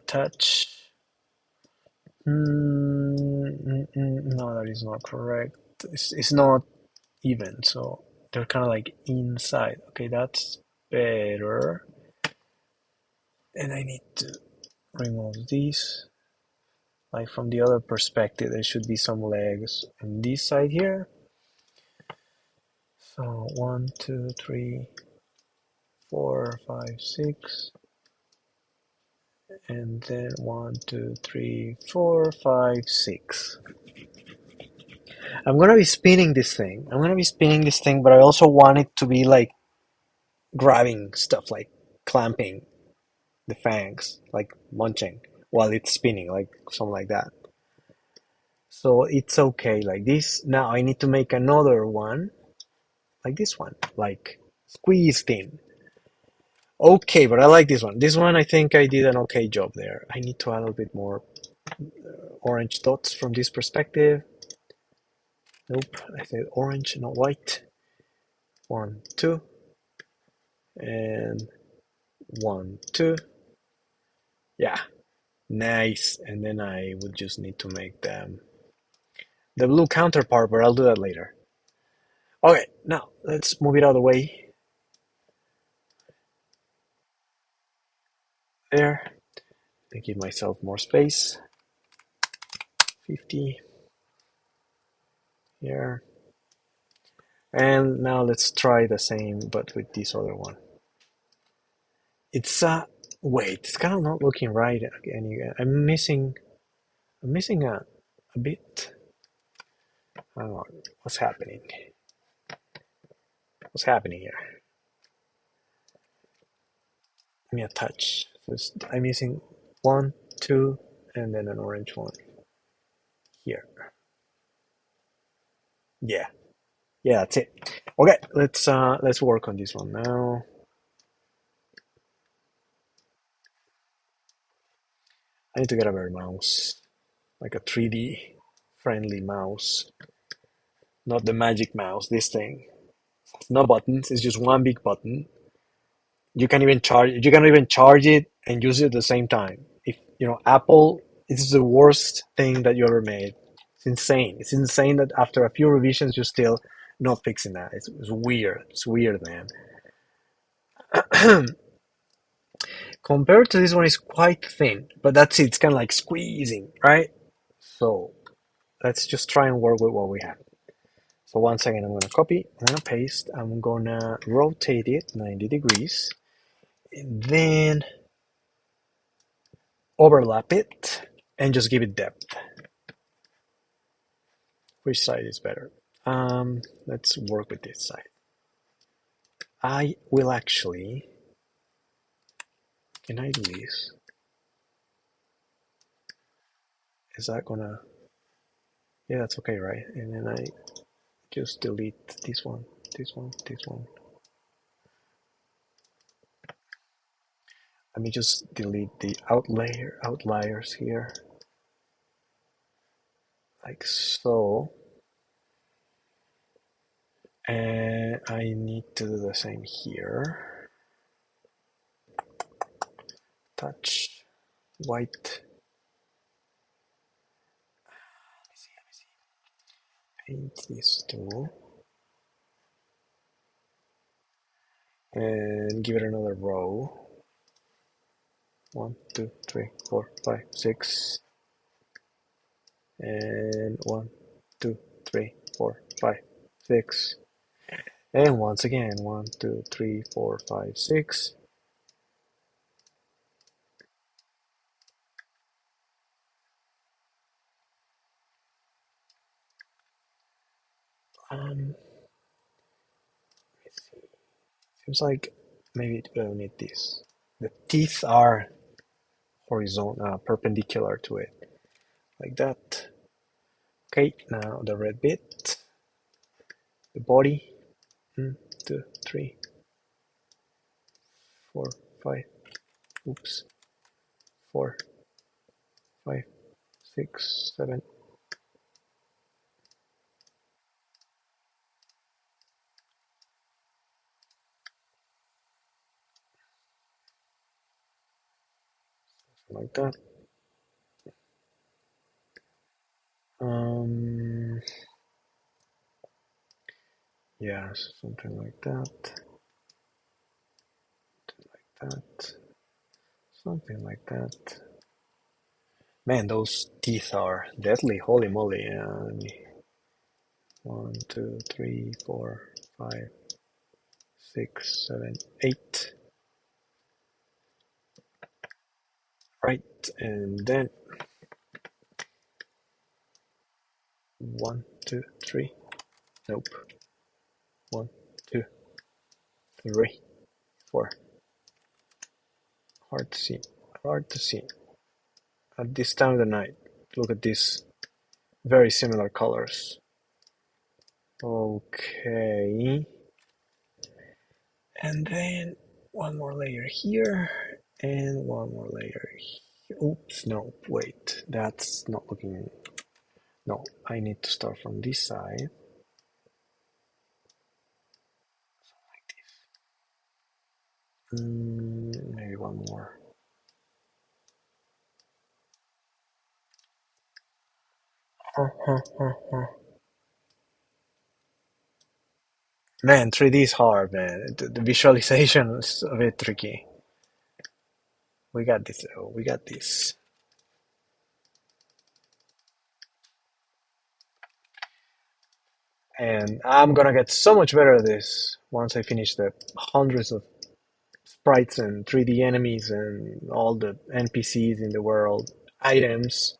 [SPEAKER 1] No, that is not correct. It's not even, so they're kind of like inside. Okay, that's better. And I need to remove these. Like from the other perspective, there should be some legs on this side here. So 1, 2, 3, 4, 5, 6, and then 1, 2, 3, 4, 5, 6. I'm gonna be spinning this thing. But I also want it to be like grabbing stuff, like clamping the fangs, like munching while it's spinning, like something like that. So it's okay like this. Now I need to make another one like this one, like squeezed in. Okay, but I like this one. This one, I think I did an okay job there. I need to add a little bit more orange dots from this perspective. Nope, I said orange, not white. 1, 2, and 1, 2. Yeah, nice. And then I would just need to make them the blue counterpart, but I'll do that later. Okay, now let's move it out of the way. There. I give myself more space. 50 here. And now let's try the same, but with this other one. It's wait, it's kind of not looking right again. I'm missing a bit. I don't know what's happening. What's happening here? Give me a touch. I'm missing 1, 2, and then an orange one here. Yeah, Yeah, that's it. Okay, let's work on this one now. I need to get a better mouse, like a 3D friendly mouse, not the magic mouse. This thing, no buttons. It's just one big button. You can even charge. You can even charge it and use it at the same time. If you know Apple, it's the worst thing that you ever made. It's insane. It's insane that after a few revisions, you're still not fixing that. It's weird. It's weird, man. Compared to this one, it's quite thin, but that's it. It's kind of like squeezing, right? So let's just try and work with what we have. So one second, I'm gonna copy, I'm gonna paste, I'm gonna rotate it 90 degrees, and then overlap it, and just give it depth. Which side is better? Let's work with this side. I will actually, can I do this? Is that gonna, yeah, that's okay, right? And then I just delete this one, this one, this one. Let me just delete the outliers here, like so. And I need to do the same here. Touch white. Paint these two. And give it another row. 1, 2, 3, 4, 5, 6. And 1, 2, 3, 4, 5, 6. And once again, 1, 2, 3, 4, 5, 6. Um, let's see. Seems like maybe we'll need this. The teeth are horizontal, perpendicular to it, like that. Okay, now the red bit, the body. 1, 2, 3, 4, 5. Oops. 4, 5, 6, 7. Like that. Um, yeah, something like that. That. Something like that. Man, those teeth are deadly. Holy moly. 1, 2, 3, 4, 5, 6, 7, 8. Right, and then 1, 2, 3. Nope. 1, 2, 3, 4. Hard to see. Hard to see. At this time of the night, look at these very similar colors. Okay. And then one more layer here and one more layer here. Oops, no, wait. That's not looking. No, I need to start from this side. Maybe one more. Man, 3D is hard, man. The visualization is a bit tricky. We got this, though. We got this. And I'm gonna get so much better at this once I finish the hundreds of sprites and 3D enemies and all the NPCs in the world, items,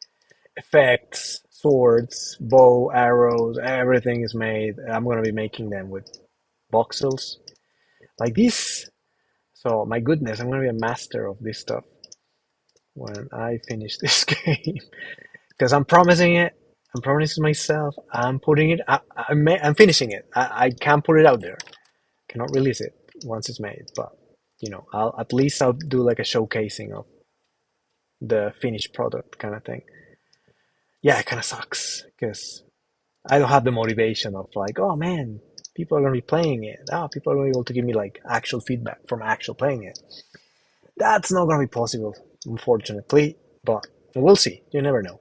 [SPEAKER 1] effects, swords, bow, arrows, everything is made. I'm gonna be making them with voxels like this. So my goodness, I'm gonna be a master of this stuff when I finish this game because I'm promising it. I'm promising myself I'm putting it. I'm finishing it. I can't put it out there. Cannot release it once it's made, but I'll at least I'll do like a showcasing of the finished product kind of thing. Yeah, it kind of sucks because I don't have the motivation of like, oh man, people are gonna be playing it. Oh, people are gonna be able to give me like actual feedback from actual playing it. That's not gonna be possible, unfortunately. But we'll see. You never know.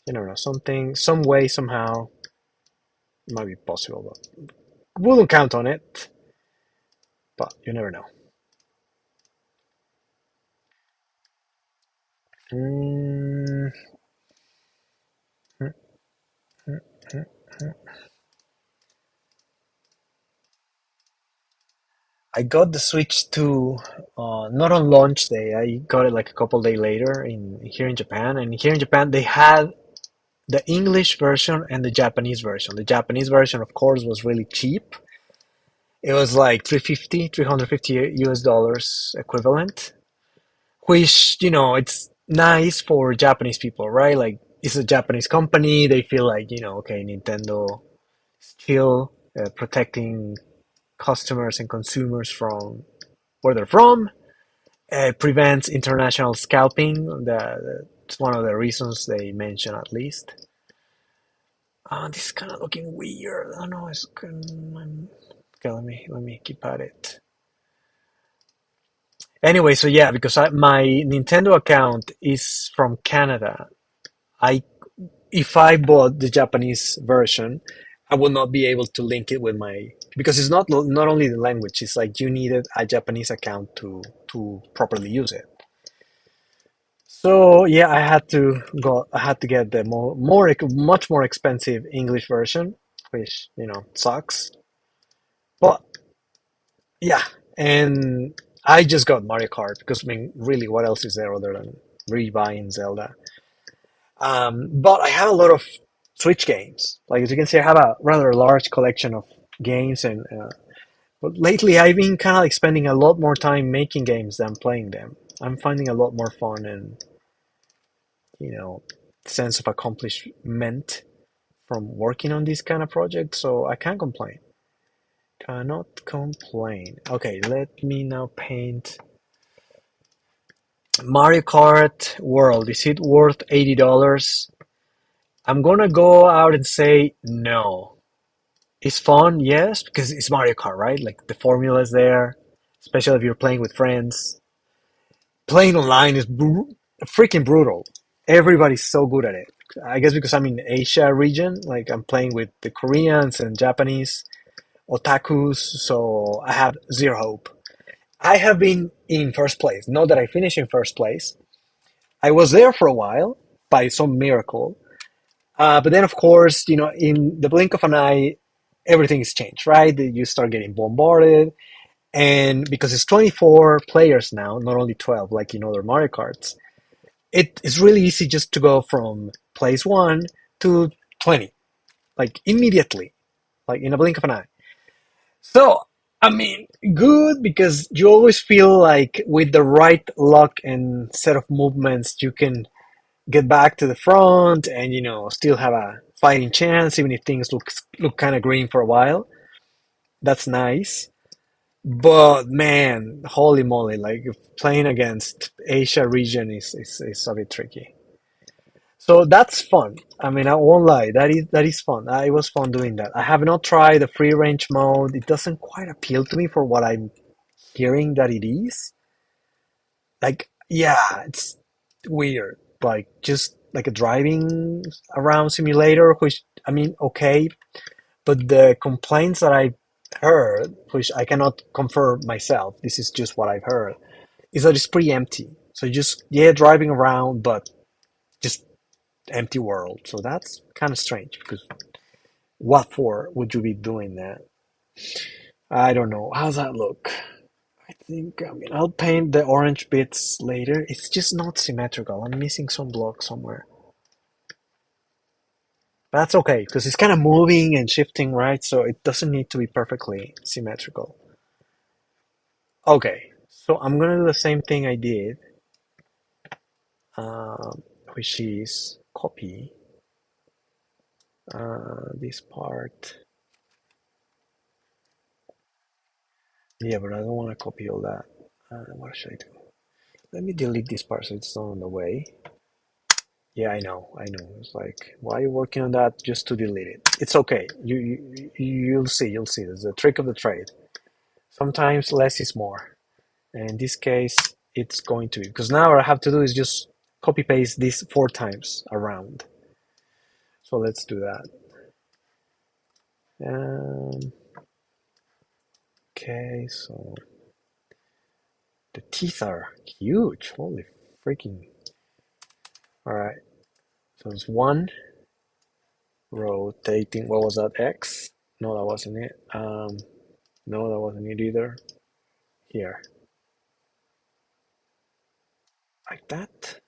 [SPEAKER 1] You never know. Something, some way, somehow, it might be possible, but wouldn't count on it. But you never know. Mm, mm, mm, mm, mm. I got the Switch 2 not on launch day. I got it like a couple days later in here in Japan. And here in Japan, they had the English version and the Japanese version. The Japanese version, of course, was really cheap. It was like 350 US dollars equivalent, which, it's nice for Japanese people, right? Like, it's a Japanese company. They feel like, okay, Nintendo still protecting customers and consumers from where they're from. Prevents international scalping. It's one of the reasons they mention, at least. This is kind of looking weird. I don't know. Okay, let me keep at it. Anyway, so yeah, because my Nintendo account is from Canada. I If I bought the Japanese version, I will not be able to link it with my because it's not only the language. It's like you needed a Japanese account to properly use it. So yeah, I had to get the much more expensive English version, which sucks. But yeah, and I just got Mario Kart because I mean, really, what else is there other than rebuying Zelda? But I have a lot of Switch games. Like as you can see, I have a rather large collection of games, and but lately I've been kind of like spending a lot more time making games than playing them. I'm finding a lot more fun and you know sense of accomplishment from working on this kind of project. So I can't complain. Cannot complain. Okay, let me now paint Mario Kart World. Is it worth $80? I'm gonna go out and say no. It's fun, yes, because it's Mario Kart, right? Like the formula is there, especially if you're playing with friends. Playing online is freaking brutal. Everybody's so good at it. I guess because I'm in Asia region, like I'm playing with the Koreans and Japanese otakus, so I have zero hope. I have been in first place. Not that I finished in first place. I was there for a while by some miracle. But then, of course, in the blink of an eye, everything is changed, right? You start getting bombarded. And because it's 24 players now, not only 12, like in other Mario Karts, it is really easy just to go from place one to 20, like immediately, like in a blink of an eye. So, I mean, good because you always feel like with the right luck and set of movements, you can get back to the front and still have a fighting chance, even if things look kind of green for a while. That's nice. But man, holy moly! Like playing against Asia region is a bit tricky. So that's fun. I mean, I won't lie. That is fun. It was fun doing that. I have not tried the free range mode. It doesn't quite appeal to me for what I'm hearing that it is. Like, yeah, it's weird. Like just like a driving around simulator, which I mean, okay, but the complaints that I've heard, which I cannot confirm myself, this is just what I've heard, is that it's pretty empty. So just yeah, driving around, but just empty world. So that's kind of strange because what for would you be doing that? I don't know. How's that look? I mean, I'll paint the orange bits later. It's just not symmetrical. I'm missing some blocks somewhere. But that's okay because it's kind of moving and shifting, right? So it doesn't need to be perfectly symmetrical. Okay, so I'm gonna do the same thing I did, which is copy. This part. Yeah, but I don't want to copy all that. What should I do? Let me delete this part so it's not on the way. Yeah, I know. It's like, why are you working on that just to delete it? It's okay. You'll see, you'll see. There's a trick of the trade. Sometimes less is more. And in this case, it's going to be, because now what I have to do is just copy paste this 4 times around. So let's do that. Okay, so the teeth are huge. Holy freaking. All right. So it's one rotating. What was that? X? No, that wasn't it. No, that wasn't it either. Here, like that,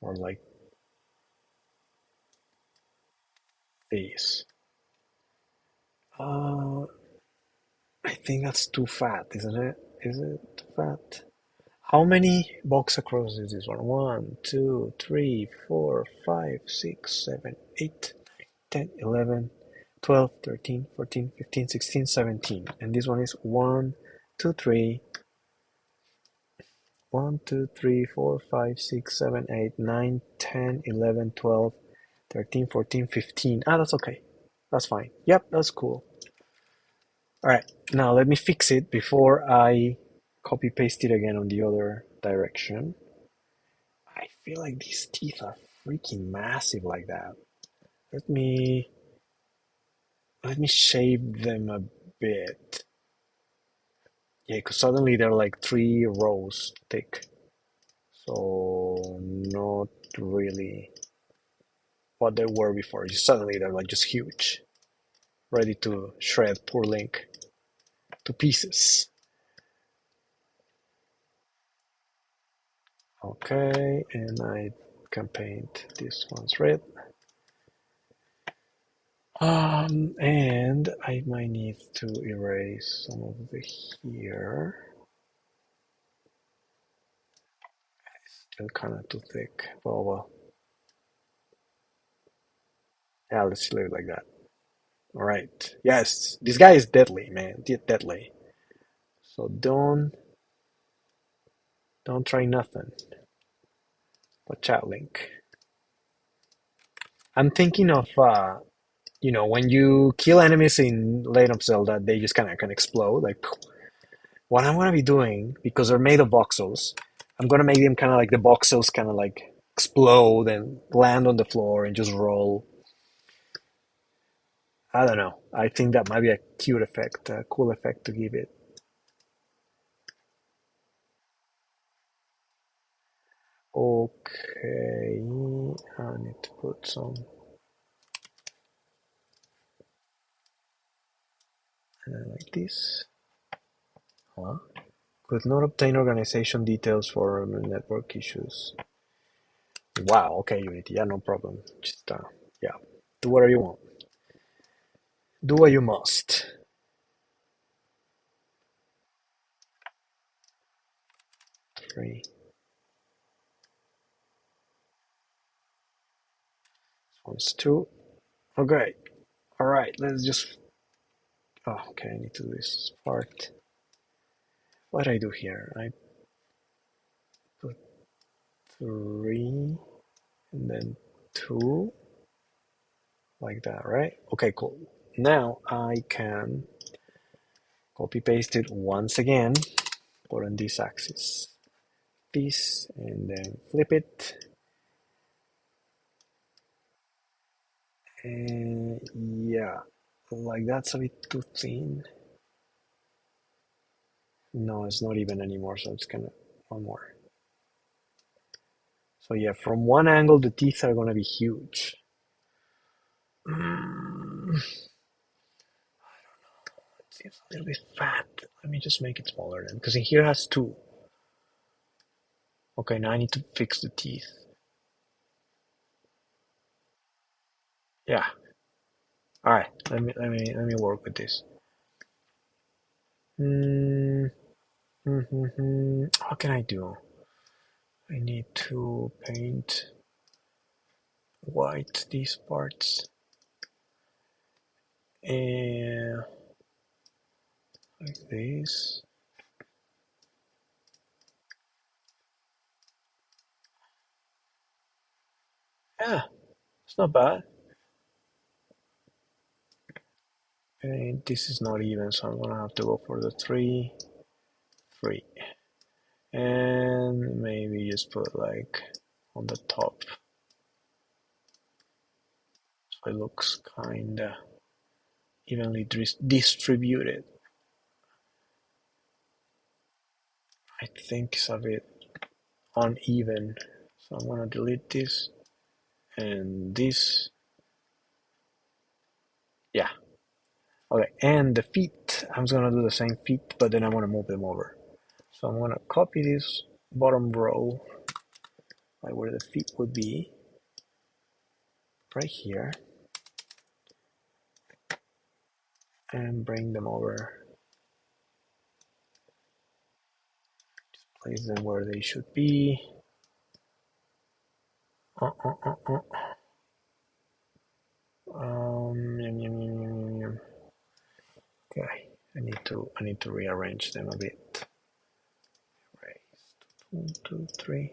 [SPEAKER 1] or like this. Uh, I think that's too fat, isn't it? Is it too fat? How many box across is this one? 1, 2, 3, 4, 5, 6, 7, 8, 10, 11, 12, 13, 14, 15, 16, 17. And this one is 1, 2, 3, 1, 2, 3, 4, 5, 6, 7, 8, 9, 10, 11, 12, 13, 14, 15. Ah, that's okay. That's fine. Yep, that's cool. All right, now let me fix it before I copy paste it again on the other direction. I feel like these teeth are freaking massive like that. Let me let me shape them a bit. Yeah, because suddenly they're like 3 rows thick. So not really what they were before. Just suddenly they're like just huge, ready to shred poor Link to pieces. Okay, and I can paint this one's red. And I might need to erase some of the here. Still kind of too thick. Well, yeah, let's leave it like that. All right. Yes, this guy is deadly, man. Deadly. So don't try nothing. Watch out, Link. I'm thinking of when you kill enemies in Legend of Zelda, they just kind of can explode. Like what I'm gonna be doing because they're made of voxels, I'm gonna make them kind of like the voxels kind of like explode and land on the floor and just roll. I don't know. I think that might be a cute effect, a cool effect to give it. Okay, I need to put some like this. Huh? Could not obtain organization details for network issues. Wow. Okay, Unity. Yeah, no problem. Just yeah, do whatever you want. Do what you must. Three. This one's two. Okay. All right. Let's just. Oh, okay. I need to do this part. What did I do here? I put three and then two, like that, right? Okay, cool. Now I can copy paste it once again, put on this axis, this, and then flip it. And yeah, like that's a bit too thin. No, it's not even anymore, so it's gonna one more. So yeah, from one angle the teeth are gonna be huge. It seems a little bit fat. Let me just make it smaller then, because in here it has two. Okay, now I need to fix the teeth. Yeah. All right. Let me work with this. Mm, What can I do? I need to paint white these parts. And like this. Yeah, it's not bad. And this is not even, so I'm gonna have to go for the 3, 3. And maybe just put like on the top so it looks kinda evenly distributed. I think it's a bit uneven, so I'm gonna delete this and this. Yeah, okay. And the feet, I'm just gonna do the same feet, but then I'm gonna move them over. So I'm gonna copy this bottom row, like where the feet would be, right here, and bring them over. Place them where they should be. Uh, uh, uh, uh. Yum, yum, yum, yum, yum. Okay, I need to rearrange them a bit. Erase. 1, 2, 3.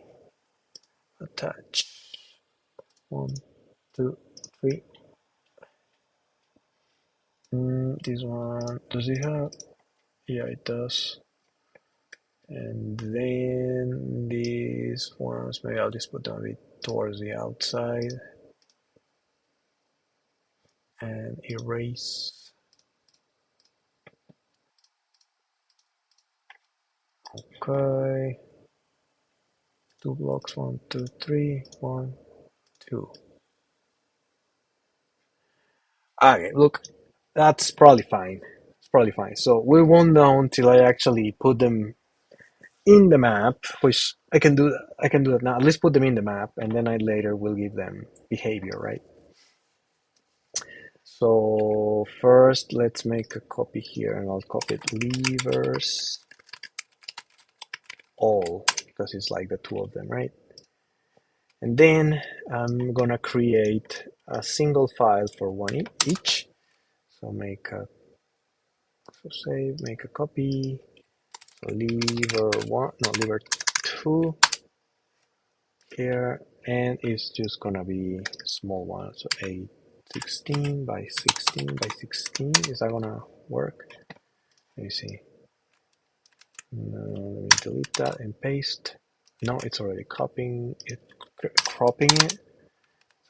[SPEAKER 1] Attach. 1, 2, 3. This one, does it have? Yeah, it does. And then these ones, maybe I'll just put them a bit towards the outside and erase. Okay. 2 blocks, 1, 2, 3, 1, 2. Okay, look, that's probably fine. It's probably fine. So we won't know until I actually put them in the map, which I can do. I can do that now. At least put them in the map, and then I later will give them behavior, right? So first, let's make a copy here, and I'll copy it levers all because it's like the two of them, right? And then I'm gonna create a single file for one each. So make a save, make a copy. So lever one, no lever two here, and it's just gonna be small one. So 16 by 16 by 16. Is that gonna work? Let me see. No, let me delete that and paste. No, it's already copying it, cropping it.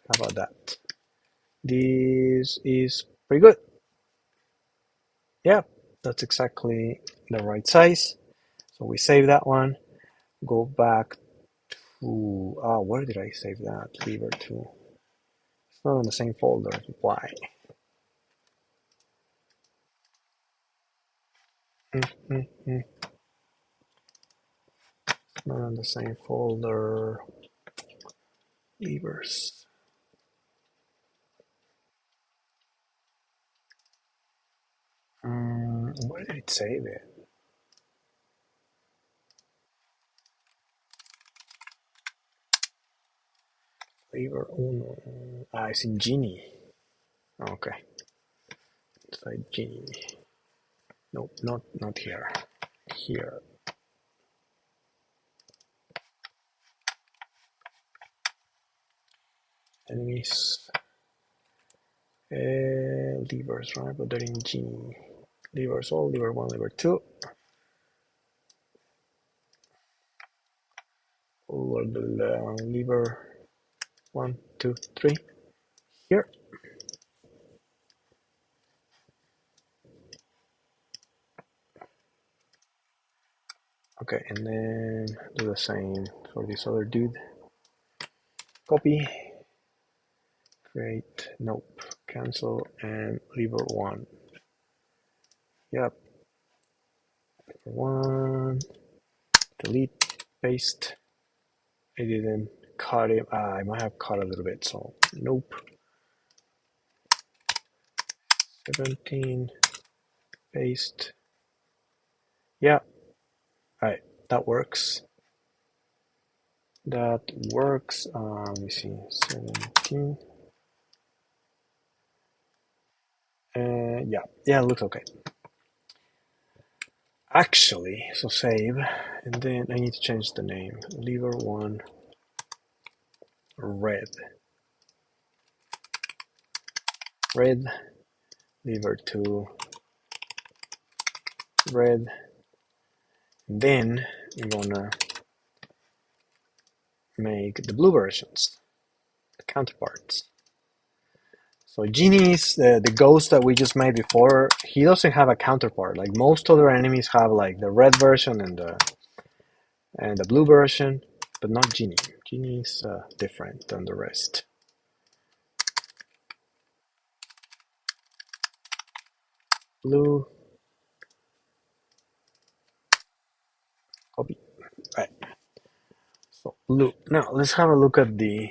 [SPEAKER 1] How about that? This is pretty good. Yeah, that's exactly the right size. So we save that one. Go back to, where did I save that? Lever 2. It's not in the same folder. Why? Mm. Not in the same folder. Levers. Where did it save it? Lever 1. It's in Genie. Okay. It's like Genie. Nope, not here. Here. Enemies. Levers, right? But they're in Genie. Levers all, lever 1, lever 2. Over the lever 1, 2, 3. Here. Okay, and then do the same for this other dude. Copy, create, nope, cancel, and lever 1. Yep, lever 1, delete, paste. I didn't cut it. I might have cut a little bit, so nope. 17, paste. Yeah, alright, that works. That works. Let me see, 17. Yeah, it looks okay. Actually, so save, and then I need to change the name. Lever 1 red. Red, lever 2 red. And then I'm gonna make the blue versions, the counterparts. So Genie is the ghost that we just made before. He doesn't have a counterpart. Like most other enemies have like the red version and the blue version, but not Genie. Genie is different than the rest. Blue, copy. Right. So blue. Now let's have a look at the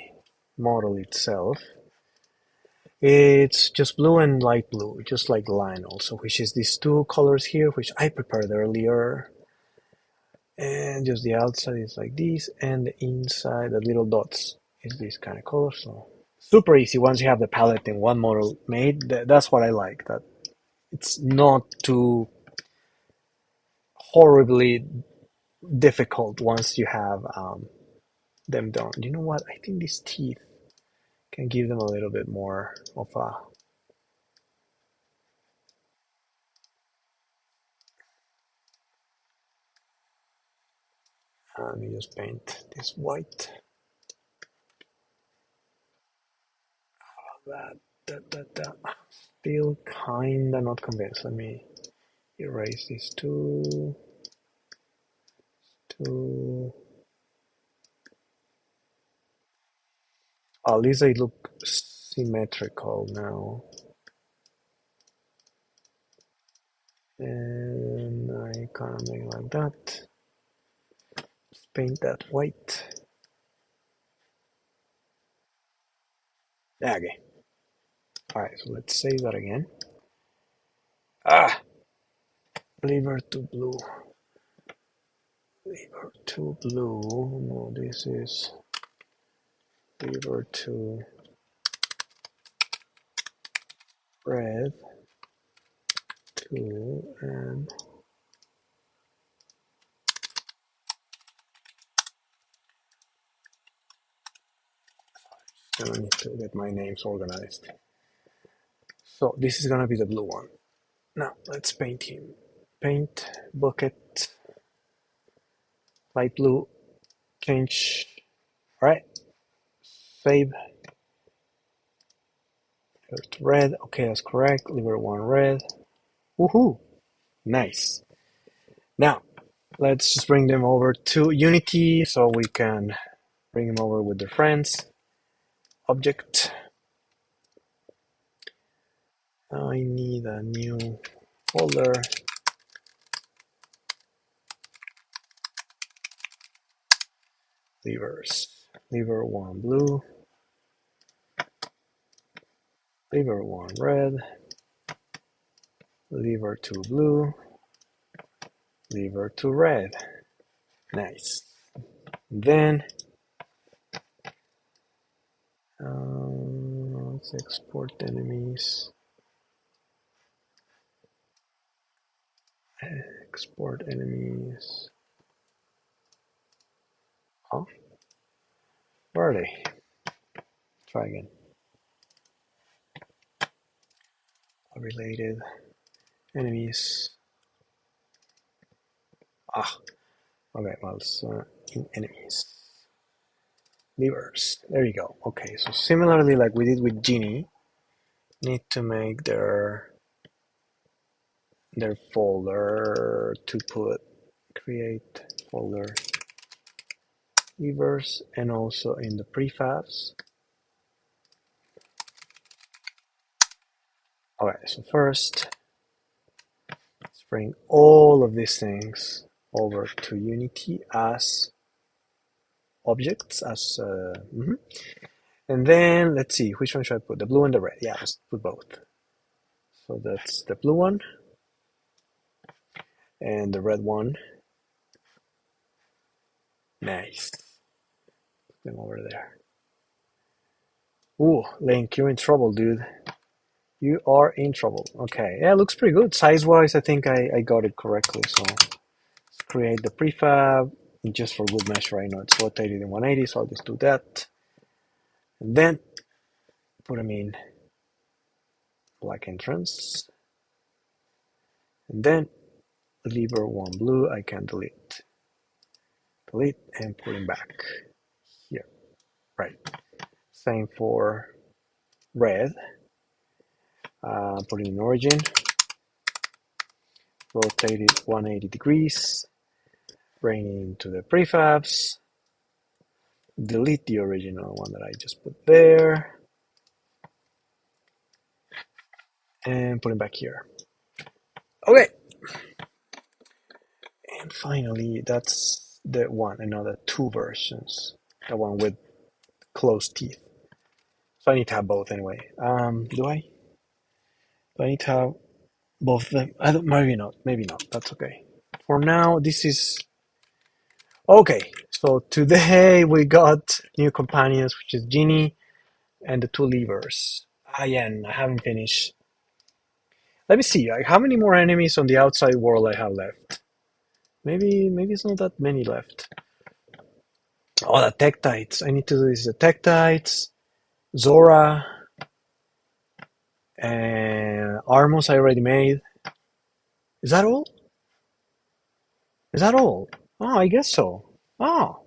[SPEAKER 1] model itself. It's just blue and light blue, just like the line also, which is these two colors here, which I prepared earlier. And just the outside is like this, and the inside, the little dots, is this kind of color. So super easy once you have the palette in one model made. That's what I like. That it's not too horribly difficult once you have them done. You know what? I think these teeth can give them a little bit more of a. Let me just paint this white. That. Still kinda not convinced. Let me erase these two. At least they look symmetrical now. And I kind of make like that. Just paint that white. Okay. Alright, so let's save that again. Ah! Lever to blue. Lever to blue. No, this is lever to red. Two and I need to get my names organized. So this is gonna be the blue one. Now let's paint him. Paint bucket light blue. Change. All right. Save. First red. Okay, that's correct. Lever 1 red. Woohoo! Nice. Now let's just bring them over to Unity so we can bring them over with their friends. Object. I need a new folder. Levers. Lever 1 blue. Lever 1 red. Lever 2 blue. Lever 2 red. Nice. Then let's export enemies. Export enemies. Oh, where are they? Try again. Related enemies. Ah, okay, well, it's in enemies. Levers. There you go. Okay, so similarly like we did with Genie, need to make their folder to put create folder levers and also in the prefabs. Okay, so first let's bring all of these things over to Unity as objects as and then let's see which one should I put, the blue and the red. Yeah, let's put both. So that's the blue one and the red one. Nice. Put them over there. Ooh, Link, you're in trouble, dude. You are in trouble. Okay, yeah, it looks pretty good. Size-wise, I think I got it correctly. So let's create the prefab just for good measure. I know it's rotated in 180, so I'll just do that. And then put them in black entrance. And then lever one blue, I can delete. Delete and put him back here. Right. Same for red. Put it in origin. Rotate it 180 degrees. Bring it into the prefabs. Delete the original one that I just put there. And put it back here. Okay. And finally, that's the one. I know the two versions. The one with closed teeth. So I need to have both anyway. Do I? Do I need to have both of them? I don't, maybe not. Maybe not. That's okay. For now, this is okay. So today we got new companions, which is Genie and the two levers. Ah, yeah, and I haven't finished. Let me see. How many more enemies on the outside world I have left? Maybe it's not that many left. Oh, the Tektites. I need to do this. The Tektites, Zora, and Armos I already made. Is that all? Is that all? Oh, I guess so. Oh,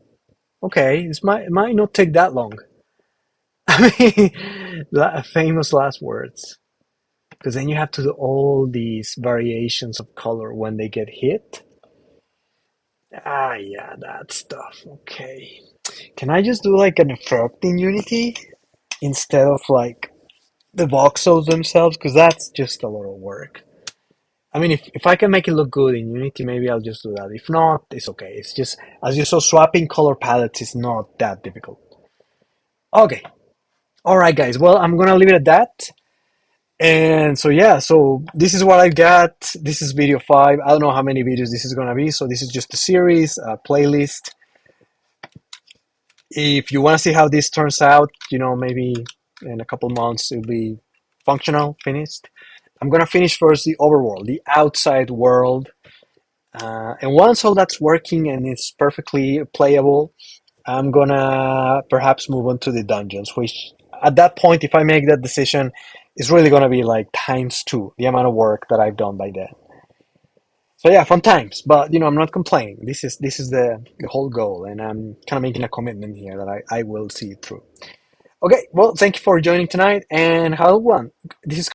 [SPEAKER 1] okay. It might not take that long. I mean, famous last words. Because then you have to do all these variations of color when they get hit. Ah, yeah, that stuff. Okay. Can I just do like an effect in Unity instead of like the voxels themselves? Because that's just a lot of work. I mean, if I can make it look good in Unity, maybe I'll just do that. If not, it's okay. It's just, as you saw, swapping color palettes is not that difficult. Okay. All right, guys. Well, I'm going to leave it at that. And so, yeah, so this is what I got. This is video 5. I don't know how many videos this is going to be. So this is just a series, a playlist. If you want to see how this turns out, maybe in a couple months it'll be functional, finished. I'm going to finish first the overworld, the outside world. And once all that's working and it's perfectly playable, I'm gonna perhaps move on to the dungeons, which at that point, if I make that decision, is really gonna be like times 2 the amount of work that I've done by then. So yeah, fun times, but I'm not complaining. This is the whole goal, and I'm kind of making a commitment here that I will see it through. Okay, well, thank you for joining tonight, and have one. This is